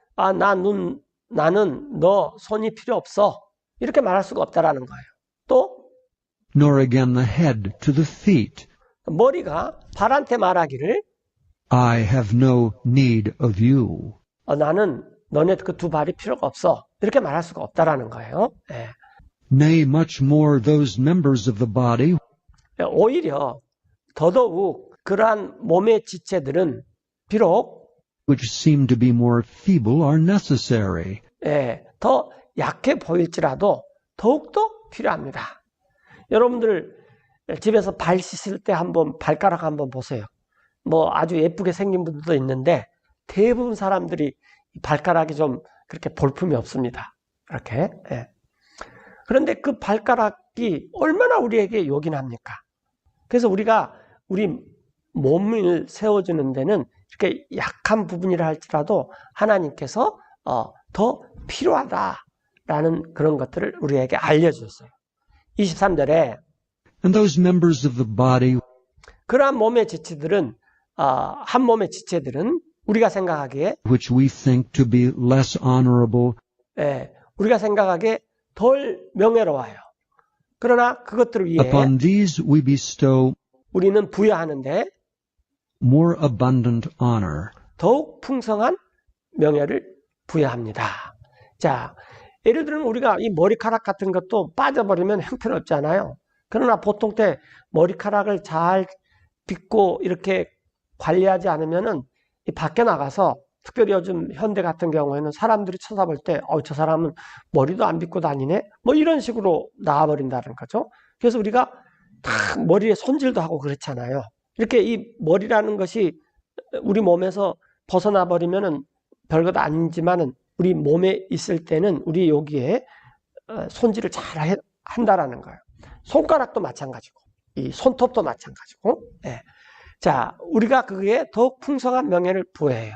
나는 너 손이 필요 없어. 이렇게 말할 수가 없다라는 거예요. 또 Nor again the head to the feet, 머리가 발한테 말하기를 I have no need of you. 나는 너네 그 두 발이 필요가 없어. 이렇게 말할 수가 없다라는 거예요. 예. Nay, much more those members of the body 오히려 더더욱 그러한 몸의 지체들은 비록 which seem to be more feeble are necessary. 더 약해 보일지라도 더욱더 필요합니다. 여러분들 집에서 발 씻을 때 한번 발가락 한번 보세요. 뭐 아주 예쁘게 생긴 분들도 있는데 대부분 사람들이 발가락이 좀 그렇게 볼품이 없습니다. 이렇게. 그런데 그 발가락이 얼마나 우리에게 요긴합니까? 그래서 우리가 우리 몸을 세워주는 데는 이렇게 약한 부분이라 할지라도 하나님께서 더 필요하다라는 그런 것들을 우리에게 알려주셨어요. 23절에 And those members of the body 그러한 몸의 지체들은 한 몸의 지체들은 우리가 생각하기에 which we think to be less honorable, 우리가 생각하기에 덜 명예로워요. 그러나 그것들을 위해 upon these we bestow 우리는 부여하는데 more abundant honor. 더욱 풍성한 명예를 부여합니다. 자, 예를 들면 우리가 이 머리카락 같은 것도 빠져버리면 형편없잖아요. 그러나 보통 때 머리카락을 잘 빗고 이렇게 관리하지 않으면은 이 밖에 나가서 특별히 요즘 현대 같은 경우에는 사람들이 쳐다볼 때 저 사람은 머리도 안 빗고 다니네? 뭐 이런 식으로 나와버린다는 거죠. 그래서 우리가 다 머리에 손질도 하고 그렇잖아요. 이렇게 이 머리라는 것이 우리 몸에서 벗어나 버리면은 별것 아니지만은 우리 몸에 있을 때는 우리 여기에 손질을 잘 한다라는 거예요. 손가락도 마찬가지고, 이 손톱도 마찬가지고. 자, 우리가 그게 더욱 풍성한 명예를 부여해요.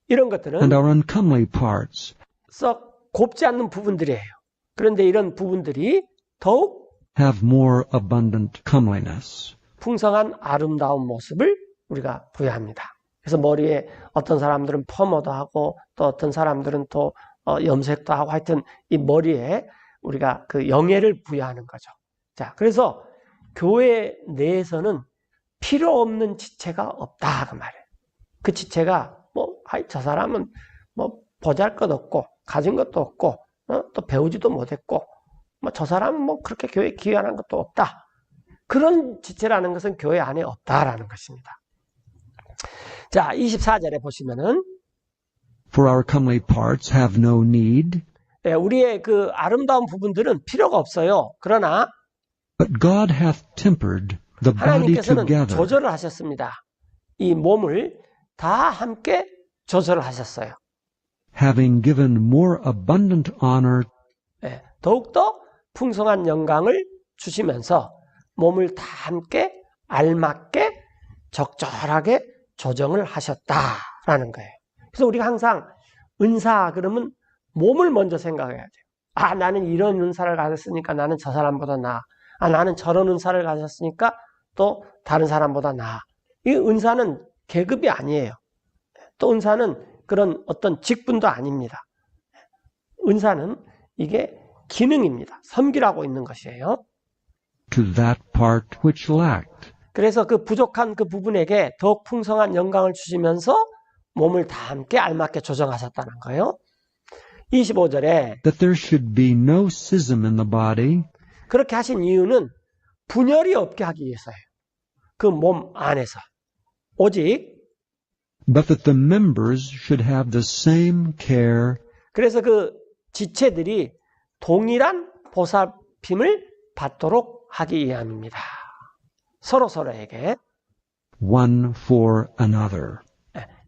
이런 것들은 And our uncomely parts 썩 곱지 않는 부분들이에요. 그런데 이런 부분들이 더욱 have more abundant comeliness. 풍성한 아름다운 모습을 우리가 부여합니다. 그래서 머리에 어떤 사람들은 펌어도 하고 또 어떤 사람들은 또 염색도 하고 하여튼 이 머리에 우리가 그 영예를 부여하는 거죠. 자, 그래서 교회 내에서는 필요 없는 지체가 없다 그 말이에요. 그 지체가 저 사람은 보잘것없고 가진 것도 없고 또 배우지도 못했고 저 사람은 그렇게 교회에 기여하는 것도 없다. 그런 지체라는 것은 교회 안에 없다라는 것입니다. 자, 24절에 보시면은 For our comely parts have no need, 우리의 그 아름다운 부분들은 필요가 없어요. 그러나 but God hath tempered the body 하나님께서는 together, 조절을 하셨습니다. 이 몸을 다 함께 조절을 하셨어요. having given more abundant honor 더욱더 풍성한 영광을 주시면서 몸을 다 함께 알맞게 적절하게 조정을 하셨다라는 거예요. 그래서 우리가 항상 은사 그러면 몸을 먼저 생각해야 돼요. 나는 이런 은사를 가졌으니까 나는 저 사람보다 나아. 나는 저런 은사를 가졌으니까 또 다른 사람보다 나아. 이 은사는 계급이 아니에요. 또 은사는 그런 어떤 직분도 아닙니다. 은사는 이게 기능입니다. 섬기라고 있는 것이에요. to that part which lacked, 그래서 그 부족한 그 부분에게 더욱 풍성한 영광을 주시면서 몸을 다 함께 알맞게 조정하셨다는 거예요. 25절에 that there should be no schism in the body, 그렇게 하신 이유는 분열이 없게 하기 위해서예요. 그 몸 안에서. 오직 but that the members should have the same care 그래서 그 지체들이 동일한 보살핌을 받도록 하기 위함입니다. 서로에게. one for another.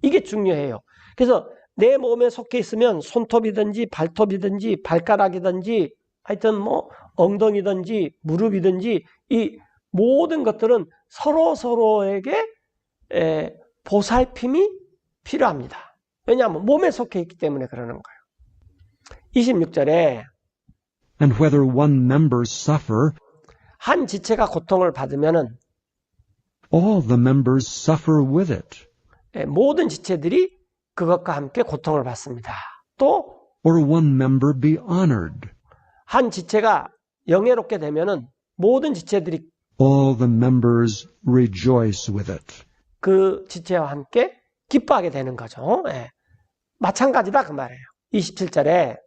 이게 중요해요. 그래서 내 몸에 속해 있으면 손톱이든지 발톱이든지 발가락이든지 하여튼 뭐 엉덩이든지 무릎이든지 이 모든 것들은 서로에게 보살핌이 필요합니다. 왜냐하면 몸에 속해 있기 때문에 그러는 거예요. 26절에 And whether one member suffer, 한 지체가 고통을 받으면은 all the members suffer with it. 모든 지체들이 그것과 함께 고통을 받습니다. 또 Or one member be honored, 한 지체가 영예롭게 되면은 모든 지체들이 all the members rejoice with it. 그 지체와 함께 기뻐하게 되는 거죠. 마찬가지다 그 말이에요. 27절에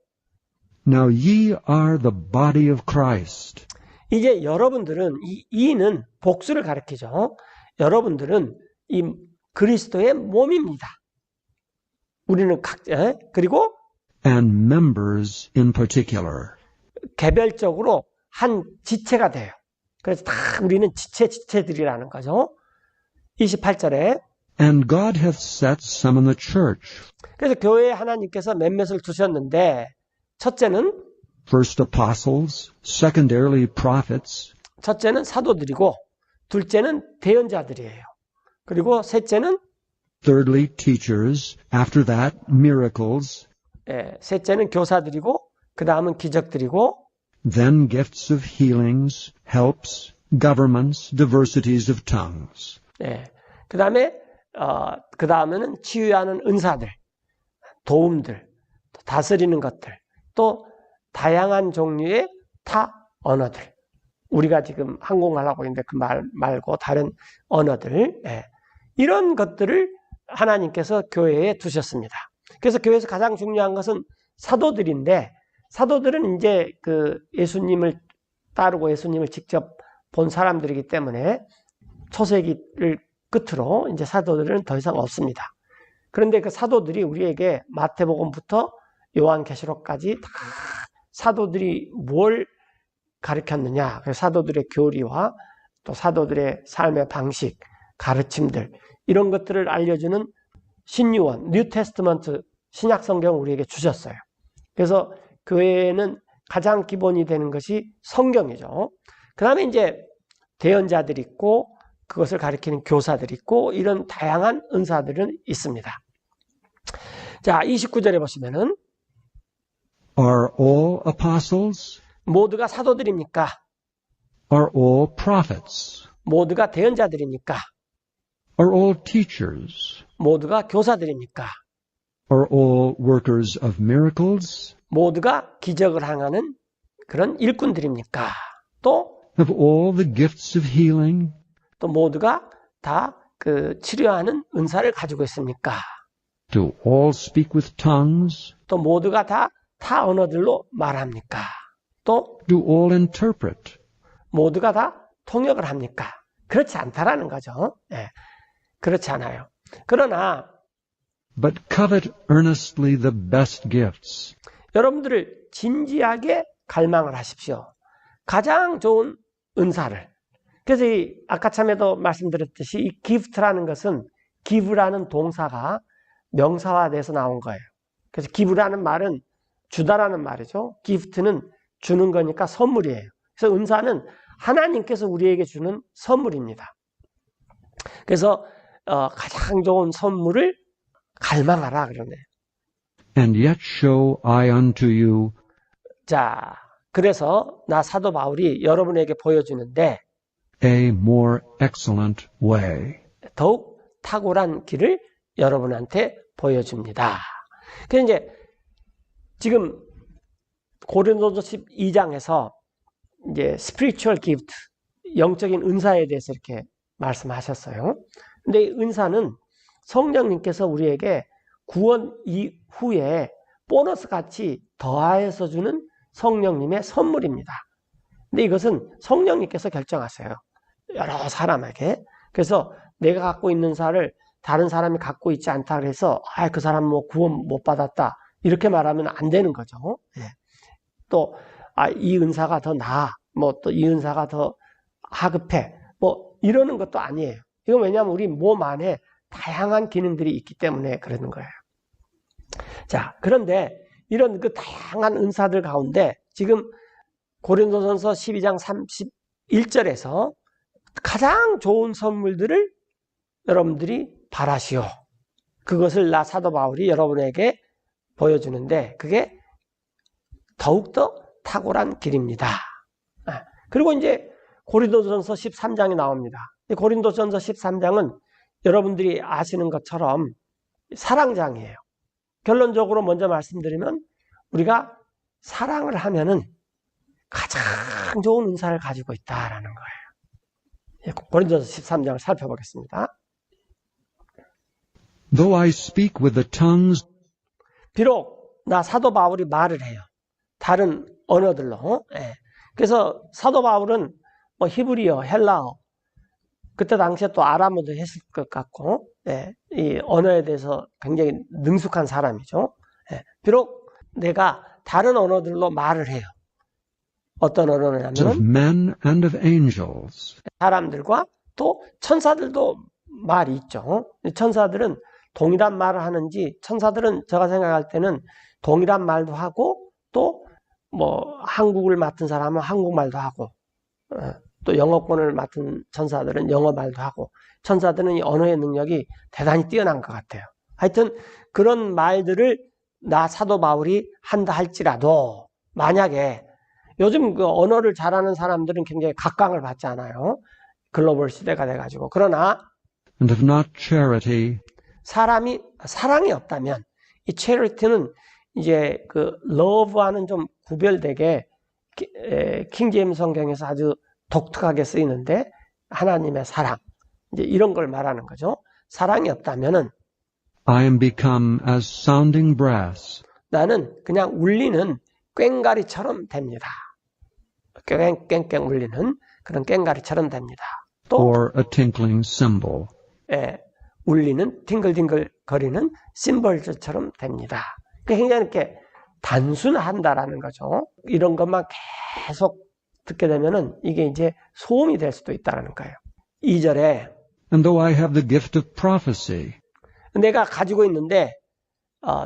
Now ye are the body of Christ, 이제 여러분들은 이는 복수를 가리키죠. 여러분들은 이 그리스도의 몸입니다. 우리는 그리고 and members in particular. 개별적으로 한 지체가 돼요. 그래서 다 우리는 지체들이라는 거죠. 28절에 And God hath set some in the church, 그래서 교회에 하나님께서 몇몇을 두셨는데 첫째는 first apostles, secondarily prophets, 첫째는 사도들이고 둘째는 대언자들이에요. 그리고 셋째는 thirdly teachers, after that miracles, 셋째는 교사들이고 그 다음은 기적들이고 then gifts of healings, helps, governments, diversities of tongues. 그 다음에는 치유하는 은사들, 도움들, 다스리는 것들, 또 다양한 종류의 타 언어들. 우리가 지금 항공하려고 있는데 그 말 말고 다른 언어들. 이런 것들을 하나님께서 교회에 두셨습니다. 그래서 교회에서 가장 중요한 것은 사도들인데 사도들은 이제 그 예수님을 따르고 예수님을 직접 본 사람들이기 때문에 초세기를 끝으로 이제 사도들은 더 이상 없습니다. 그런데 그 사도들이 우리에게 마태복음부터 요한계시록까지 다 사도들이 뭘 가르쳤느냐, 사도들의 교리와 또 사도들의 삶의 방식, 가르침들 이런 것들을 알려주는 신유원, 뉴 테스트먼트 신약 성경을 우리에게 주셨어요. 그래서 교회에는 가장 기본이 되는 것이 성경이죠. 그 다음에 이제 대언자들이 있고 그것을 가리키는 교사들이 있고 이런 다양한 은사들은 있습니다. 자, 29절에 보시면은 Are all apostles? 모두가 사도들입니까? Are all prophets? 모두가 대언자들입니까? Are all teachers? 모두가 교사들입니까? Are all workers of miracles? 모두가 기적을 행하는 그런 일꾼들입니까? 또 Have all the gifts of healing? 또 모두가 다 그 치료하는 은사를 가지고 있습니까? Do all speak with tongues? 또 모두가 다 타 언어들로 말합니까? 또 Do all interpret? 모두가 다 통역을 합니까? 그렇지 않다라는 거죠. 그렇지 않아요. 그러나 But covet earnestly the best gifts. 여러분들을 진지하게 갈망을 하십시오. 가장 좋은 은사를. 그래서 아까 참에도 말씀드렸듯이 이 gift라는 것은 give라는 동사가 명사화돼서 나온 거예요. 그래서 give라는 말은 주다라는 말이죠. gift는 주는 거니까 선물이에요. 그래서 은사는 하나님께서 우리에게 주는 선물입니다. 그래서 가장 좋은 선물을 갈망하라 그러네. And yet show I unto you 자, 그래서 나 사도 바울이 여러분에게 보여주는데 a more excellent way. 더욱 탁월한 길을 여러분한테 보여줍니다. 그래서 이제 지금 고린도서 12장에서 이제 spiritual gift, 영적인 은사에 대해서 이렇게 말씀하셨어요. 근데 이 은사는 성령님께서 우리에게 구원 이후에 보너스 같이 더하여서 주는 성령님의 선물입니다. 근데 이것은 성령님께서 결정하세요. 여러 사람에게. 그래서 내가 갖고 있는 은사를 다른 사람이 갖고 있지 않다 그래서 그 사람 뭐 구원 못 받았다 이렇게 말하면 안 되는 거죠. 예. 또 이 은사가 더 나아, 뭐 또 이 은사가 더 하급해, 뭐 이러는 것도 아니에요. 이건 왜냐하면 우리 몸 안에 다양한 기능들이 있기 때문에 그러는 거예요. 자, 그런데 이런 그 다양한 은사들 가운데 지금 고린도전서 12장 31절에서 가장 좋은 선물들을 여러분들이 바라시오. 그것을 나 사도 바울이 여러분에게 보여주는데 그게 더욱더 탁월한 길입니다. 그리고 이제 고린도전서 13장이 나옵니다. 고린도전서 13장은 여러분들이 아시는 것처럼 사랑장이에요. 결론적으로 먼저 말씀드리면 우리가 사랑을 하면은 가장 좋은 은사를 가지고 있다라는 거예요. 고린도전서 13장을 살펴보겠습니다. Though I speak with the tongues, 비록 나 사도 바울이 말을 해요. 다른 언어들로. 예. 그래서 사도 바울은 뭐 히브리어, 헬라어, 그때 당시에 또 아람어도 했을 것 같고, 예. 이 언어에 대해서 굉장히 능숙한 사람이죠. 예. 비록 내가 다른 언어들로 말을 해요. 어떤 of 언어냐면은 men and of angels, 사람들과 또 천사들도 말이 있죠. 천사들은 동일한 말을 하는지, 천사들은 제가 생각할 때는 동일한 말도 하고 또 뭐 한국을 맡은 사람은 한국말도 하고 또 영어권을 맡은 천사들은 영어말도 하고 천사들은 이 언어의 능력이 대단히 뛰어난 것 같아요. 하여튼 그런 말들을 나 사도 바울이 한다 할지라도 만약에 요즘 그 언어를 잘하는 사람들은 굉장히 각광을 받지 않아요. 글로벌 시대가 돼가지고. 그러나 and have not charity, 사랑이 없다면 이 charity는 이제 그 love와는 좀 구별되게 킹 제임스 성경에서 아주 독특하게 쓰이는데 하나님의 사랑 이제 이런 걸 말하는 거죠. 사랑이 없다면은 I am become as sounding brass, 나는 그냥 울리는 꽹가리처럼 됩니다. 꽹꽹 울리는 그런 꽹가리처럼 됩니다. 또 or a tinkling cymbal. 울리는 팅글팅글 거리는 심벌처럼 됩니다. 굉장히 이렇게 단순한다라는 거죠. 이런 것만 계속 듣게 되면은 이게 이제 소음이 될 수도 있다는 거예요. 2절에 And though I have the gift of prophecy, 내가 가지고 있는데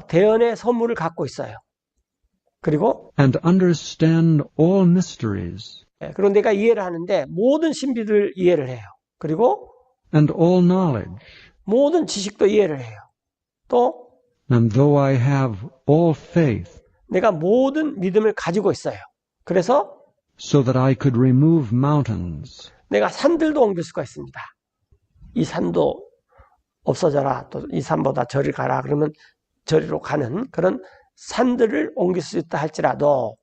대언의 선물을 갖고 있어요. 그리고 and understand all mysteries, 그리고 내가 이해를 하는데 모든 신비를 이해를 해요. 그리고 and all knowledge, 모든 지식도 이해를 해요. 또 and though I have all faith, 내가 모든 믿음을 가지고 있어요. 그래서 so that I could remove mountains, 내가 산들도 옮길 수가 있습니다. 이 산도 없어져라. 또 이 산보다 저리 가라. 그러면 저리로 가는 그런 산들을 옮길 수 있다 할지라도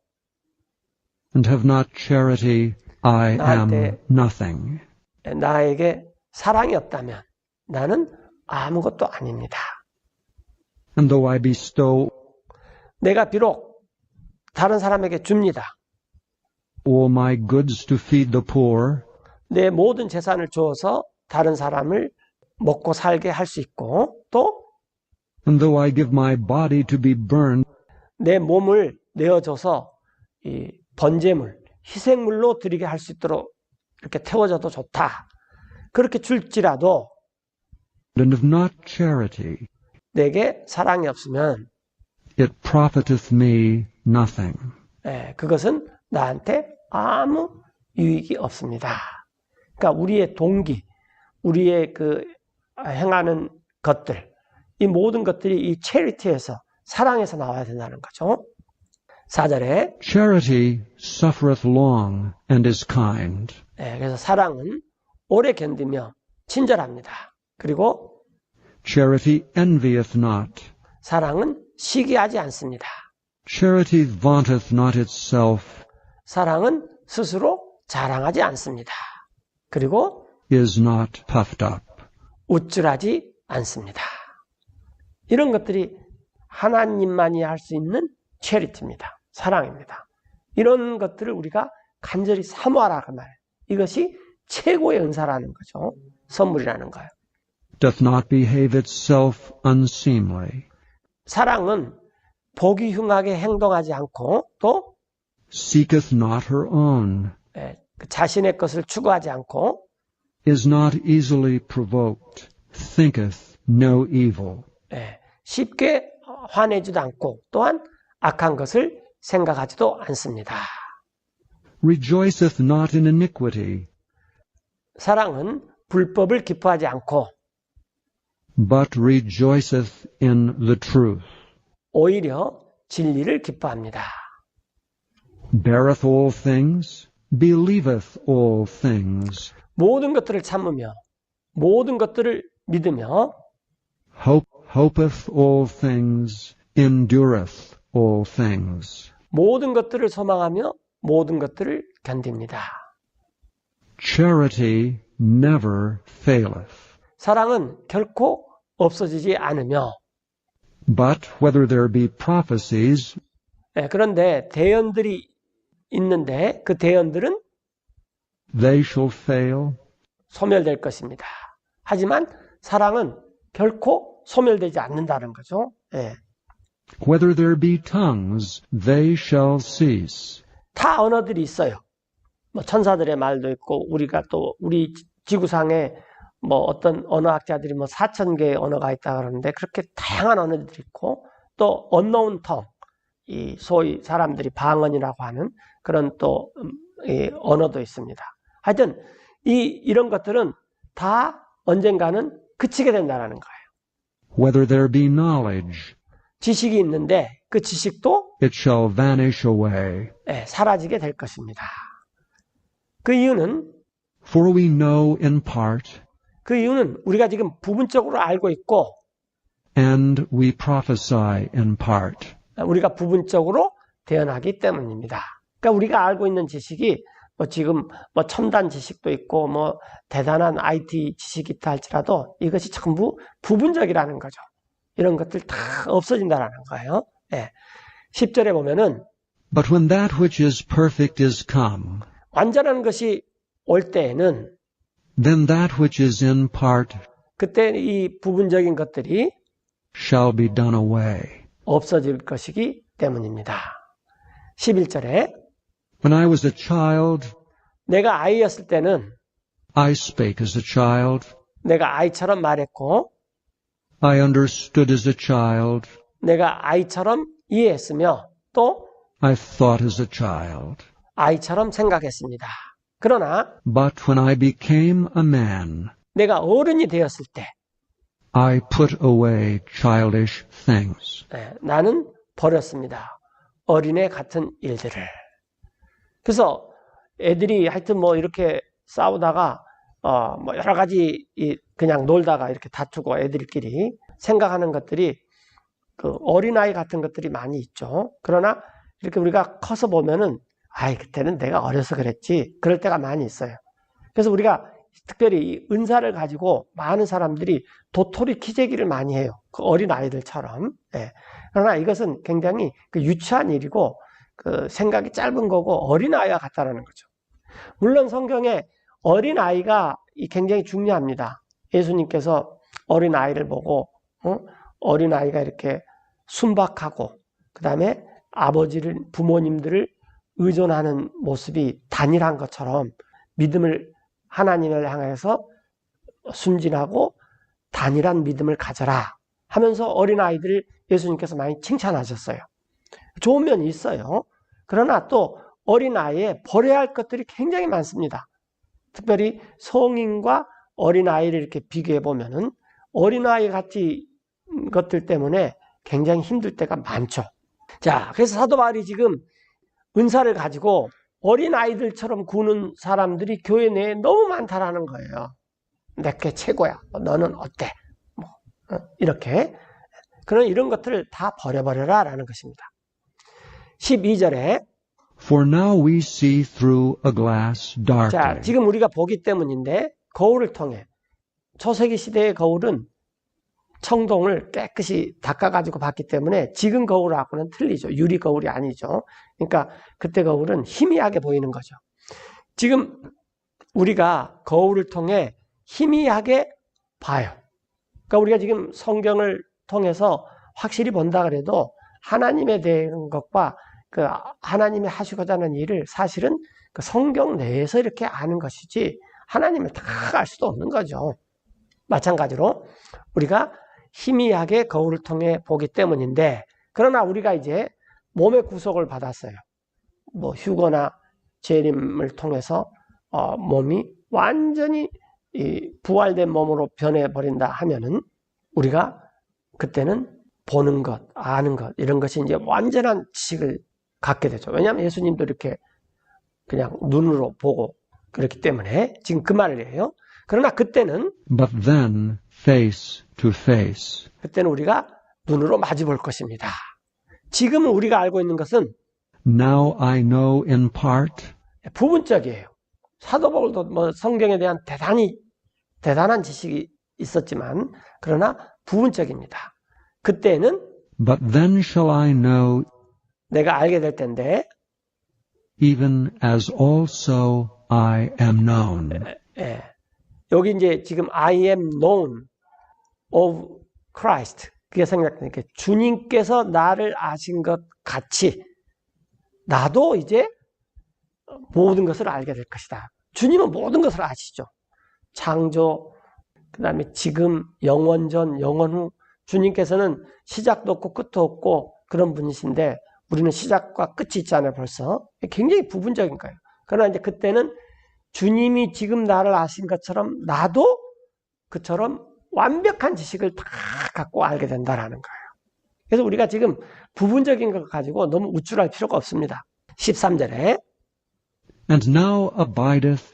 and have not charity, I am nothing. 나에게 사랑이 없다면 나는 아무것도 아닙니다. And though I bestow 내가 비록 다른 사람에게 줍니다. all my goods to feed the poor, 내 모든 재산을 주어서 다른 사람을 먹고 살게 할 수 있고 또 and though I give my body to be burned, 내 몸을 내어줘서 이 번제물, 희생물로 드리게 할 수 있도록 이렇게 태워져도 좋다. 그렇게 줄지라도 and have not charity, 내게 사랑이 없으면 it profiteth me nothing. 그것은 나한테 아무 유익이 없습니다. 그러니까 우리의 동기, 우리의 그 행하는 것들, 이 모든 것들이 이 charity에서 사랑에서 나와야 된다는 거죠. 4절에 Charity suffereth long and is kind. 그래서 사랑은 오래 견디며 친절합니다. 그리고 Charity envieth not. 사랑은 시기하지 않습니다. Charity vaunteth not itself, 사랑은 스스로 자랑하지 않습니다. 그리고 is not puffed up. 우쭐하지 않습니다. 이런 것들이 하나님만이 할 수 있는 체리티입니다. 사랑입니다. 이런 것들을 우리가 간절히 사모하라 그 말. 이것이 최고의 은사라는 거죠. 선물이라는 거예요. doth not behave itself unseemly, 사랑은 보기 흉하게 행동하지 않고 또 seeketh not her own, 자신의 것을 추구하지 않고 is not easily provoked, thinketh no evil, 쉽게 화내지도 않고 또한 악한 것을 생각하지도 않습니다. rejoiceth not in iniquity, 사랑은 불법을 기뻐하지 않고 but rejoiceth in the truth, 오히려 진리를 기뻐합니다. beareth all things, believeth all things, 모든 것들을 참으며 모든 것들을 믿으며 hopeth all things, endureth all things. 모든 것들을 소망하며 모든 것들을 견딥니다. Charity never faileth. 사랑은 결코 없어지지 않으며 But whether there be prophecies, 그런데 대언들이 있는데 그 대언들은 they shall fail. 소멸될 것입니다. 하지만 사랑은 결코 소멸되지 않는다는 거죠. Whether there be tongues, they shall cease. 타 언어들이 있어요. 뭐 천사들의 말도 있고 우리가 또 우리 지구상에 뭐 어떤 언어학자들이 뭐 4,000개의 언어가 있다 그러는데 그렇게 다양한 언어들이 있고 또 unknown tongue, 이 소위 사람들이 방언이라고 하는 그런 또 언어도 있습니다. 하여튼 이런 것들은 다 언젠가는 그치게 된다는 거예요. Whether there be knowledge, 지식이 있는데 그 지식도 it shall vanish away. 사라지게 될 것입니다. 그 이유는 For we know in part, 우리가 지금 부분적으로 알고 있고 and we prophesy in part. 우리가 부분적으로 대언하기 때문입니다. 그러니까 우리가 알고 있는 지식이 뭐 지금 뭐 첨단 지식도 있고 뭐 대단한 IT 지식이 있다 할지라도 이것이 전부 부분적이라는 거죠. 이런 것들 다 없어진다는 거예요. 10절에 보면은 But when that which is perfect is come, 완전한 것이 올 때에는 then that which is in part 그때 이 부분적인 것들이 shall be done away. 없어질 것이기 때문입니다. 11절에 When I was a child, 내가 아이였을 때는 I spake as a child, 내가 아이처럼 말했고 I understood as a child, 내가 아이처럼 이해했으며 또 I thought as a child. 아이처럼 생각했습니다. 그러나 But when I became a man, 내가 어른이 되었을 때 I put away childish things. 나는 버렸습니다. 어린애 같은 일들을. 그래서 애들이 하여튼 뭐 이렇게 싸우다가 뭐 여러 가지 그냥 놀다가 이렇게 다투고 애들끼리 생각하는 것들이 그 어린아이 같은 것들이 많이 있죠. 그러나 이렇게 우리가 커서 보면은 그때는 내가 어려서 그랬지. 그럴 때가 많이 있어요. 그래서 우리가 특별히 이 은사를 가지고 많은 사람들이 도토리 키재기를 많이 해요. 그 어린아이들처럼. 그러나 이것은 굉장히 그 유치한 일이고 그 생각이 짧은 거고 어린아이와 같다는 거죠. 물론 성경에 어린아이가 굉장히 중요합니다. 예수님께서 어린아이를 보고 어린아이가 이렇게 순박하고 그 다음에 부모님들을 의존하는 모습이 단일한 것처럼 믿음을 하나님을 향해서 순진하고 단일한 믿음을 가져라 하면서 어린아이들을 예수님께서 많이 칭찬하셨어요. 좋은 면이 있어요. 그러나 또 어린아이에 버려야 할 것들이 굉장히 많습니다. 특별히 성인과 어린아이를 이렇게 비교해 보면은 어린아이 같은 것들 때문에 굉장히 힘들 때가 많죠. 자, 그래서 사도 바울이 지금 은사를 가지고 어린아이들처럼 구는 사람들이 교회 내에 너무 많다라는 거예요. 내게 최고야. 너는 어때? 이렇게. 그런 이런 것들을 다 버려버려라 라는 것입니다. 12절에 For now we see through a glass 자, darkly. 지금 우리가 보기 때문인데 거울을 통해 초세기 시대의 거울은 청동을 깨끗이 닦아가지고 봤기 때문에 지금 거울하고는 틀리죠. 유리 거울이 아니죠. 그러니까 그때 거울은 희미하게 보이는 거죠. 지금 우리가 거울을 통해 희미하게 봐요. 그러니까 우리가 지금 성경을 통해서 확실히 본다 그래도 하나님에 대한 것과 그 하나님이 하시고자 하는 일을 사실은 그 성경 내에서 이렇게 아는 것이지 하나님을 다 알 수도 없는 거죠. 마찬가지로 우리가 희미하게 거울을 통해 보기 때문인데, 그러나 우리가 이제 몸의 구속을 받았어요. 뭐 휴거나 재림을 통해서 몸이 완전히 부활된 몸으로 변해버린다 하면은 우리가 그때는 보는 것, 아는 것, 이런 것이 이제 완전한 지식을 갖게 되죠. 왜냐하면 예수님도 이렇게 그냥 눈으로 보고 그렇기 때문에 지금 그 말을 해요. 그러나 그때는 But then, face to face. 그때는 우리가 눈으로 마주 볼 것입니다. 지금은 우리가 알고 있는 것은 Now I know in part, 부분적이에요. 사도 바울도 뭐 성경에 대한 대단한 지식이 있었지만 그러나 부분적입니다. 그때는 but then shall I know 내가 알게 될 텐데, even as also I am known. 예. 여기 이제 지금 I am known of Christ, 그게 생각되니까 주님께서 나를 아신 것 같이 나도 이제 모든 것을 알게 될 것이다. 주님은 모든 것을 아시죠. 창조, 그 다음에 지금, 영원 전, 영원 후. 주님께서는 시작도 없고 끝도 없고 그런 분이신데 우리는 시작과 끝이 있잖아요, 벌써. 굉장히 부분적인 거예요. 그러나 이제 그때는 주님이 지금 나를 아신 것처럼 나도 그처럼 완벽한 지식을 다 갖고 알게 된다라는 거예요. 그래서 우리가 지금 부분적인 것 가지고 너무 우쭐할 필요가 없습니다. 13절에 And now abideth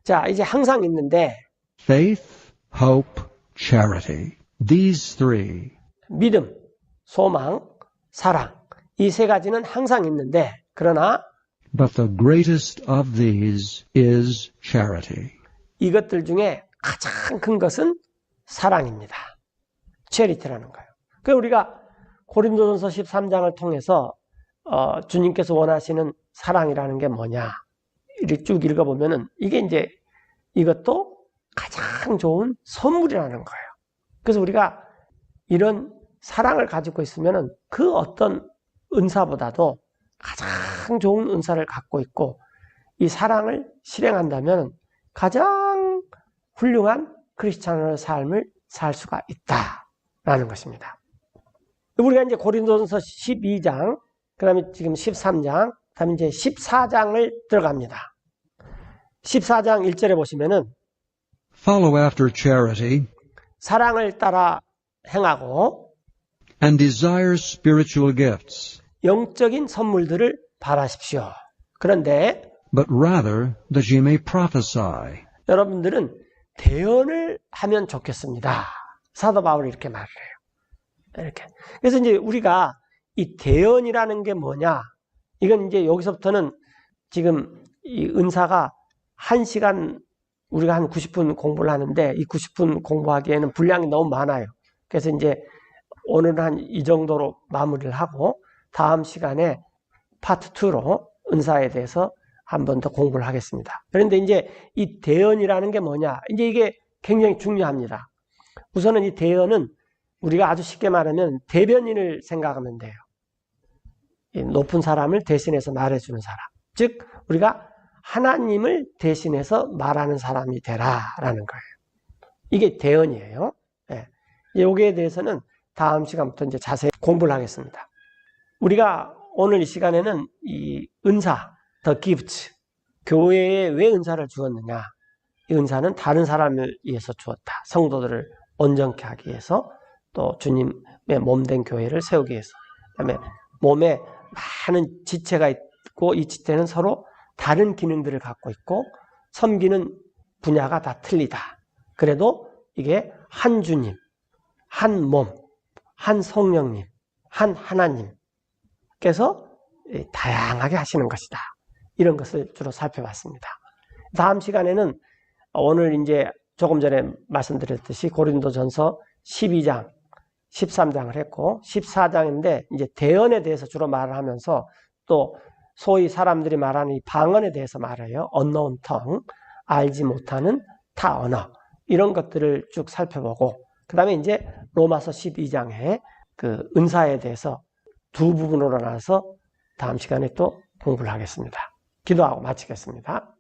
자, 이제 항상 있는데 faith, hope, charity. These three. 믿음, 소망, 사랑, 이 세 가지는 항상 있는데 그러나 But the greatest of these is charity. 이것들 중에 가장 큰 것은 사랑입니다. 체리티라는 거예요. 그래서 우리가 고린도전서 13장을 통해서 주님께서 원하시는 사랑이라는 게 뭐냐 이렇게 쭉 읽어보면은 이게 이제 이것도 가장 좋은 선물이라는 거예요. 그래서 우리가 이런 사랑을 가지고 있으면은 그 어떤 은사보다도 가장 좋은 은사를 갖고 있고 이 사랑을 실행한다면 가장 훌륭한 크리스찬의 삶을 살 수가 있다라는 것입니다. 우리가 이제 고린도전서 12장, 그 다음에 지금 13장, 그 다음에 이제 14장을 들어갑니다. 14장 1절에 보시면은 Follow after charity 사랑을 따라 행하고 and desire spiritual gifts, 영적인 선물들을 바라십시오. 그런데 but rather that ye may prophesy. 여러분들은 대언을 하면 좋겠습니다. 사도 바울이 이렇게 말을 해요. 이렇게. 그래서 이제 우리가 이 대언이라는 게 뭐냐? 이건 이제 여기서부터는 지금 이 은사가 1시간 우리가 한 90분 공부를 하는데 이 90분 공부하기에는 분량이 너무 많아요. 그래서 이제 오늘은 한 이 정도로 마무리를 하고 다음 시간에 파트 2로 은사에 대해서 한 번 더 공부를 하겠습니다. 그런데 이제 이 대언이라는 게 뭐냐? 이제 이게 굉장히 중요합니다. 우선은 이 대언은 우리가 아주 쉽게 말하면 대변인을 생각하면 돼요. 이 높은 사람을 대신해서 말해주는 사람. 즉 우리가 하나님을 대신해서 말하는 사람이 되라라는 거예요. 이게 대언이에요. 예. 여기에 대해서는 다음 시간부터 이제 자세히 공부를 하겠습니다. 우리가 오늘 이 시간에는 이 은사, the gift, 교회에 왜 은사를 주었느냐? 이 은사는 다른 사람을 위해서 주었다. 성도들을 온전케 하기 위해서, 또 주님의 몸된 교회를 세우기 위해서. 그다음에 몸에 많은 지체가 있고 이 지체는 서로 다른 기능들을 갖고 있고 섬기는 분야가 다 틀리다. 그래도 이게 한 주님, 한 몸, 한 성령님, 한 하나님께서 다양하게 하시는 것이다. 이런 것을 주로 살펴봤습니다. 다음 시간에는 오늘 이제 조금 전에 말씀드렸듯이 고린도전서 12장, 13장을 했고 14장인데 이제 대언에 대해서 주로 말을 하면서 또 소위 사람들이 말하는 이 방언에 대해서 말해요. unknown tongue, 알지 못하는 타 언어, 이런 것들을 쭉 살펴보고 그 다음에 이제 로마서 12장에 그 은사에 대해서 두 부분으로 나눠서 다음 시간에 또 공부를 하겠습니다. 기도하고 마치겠습니다.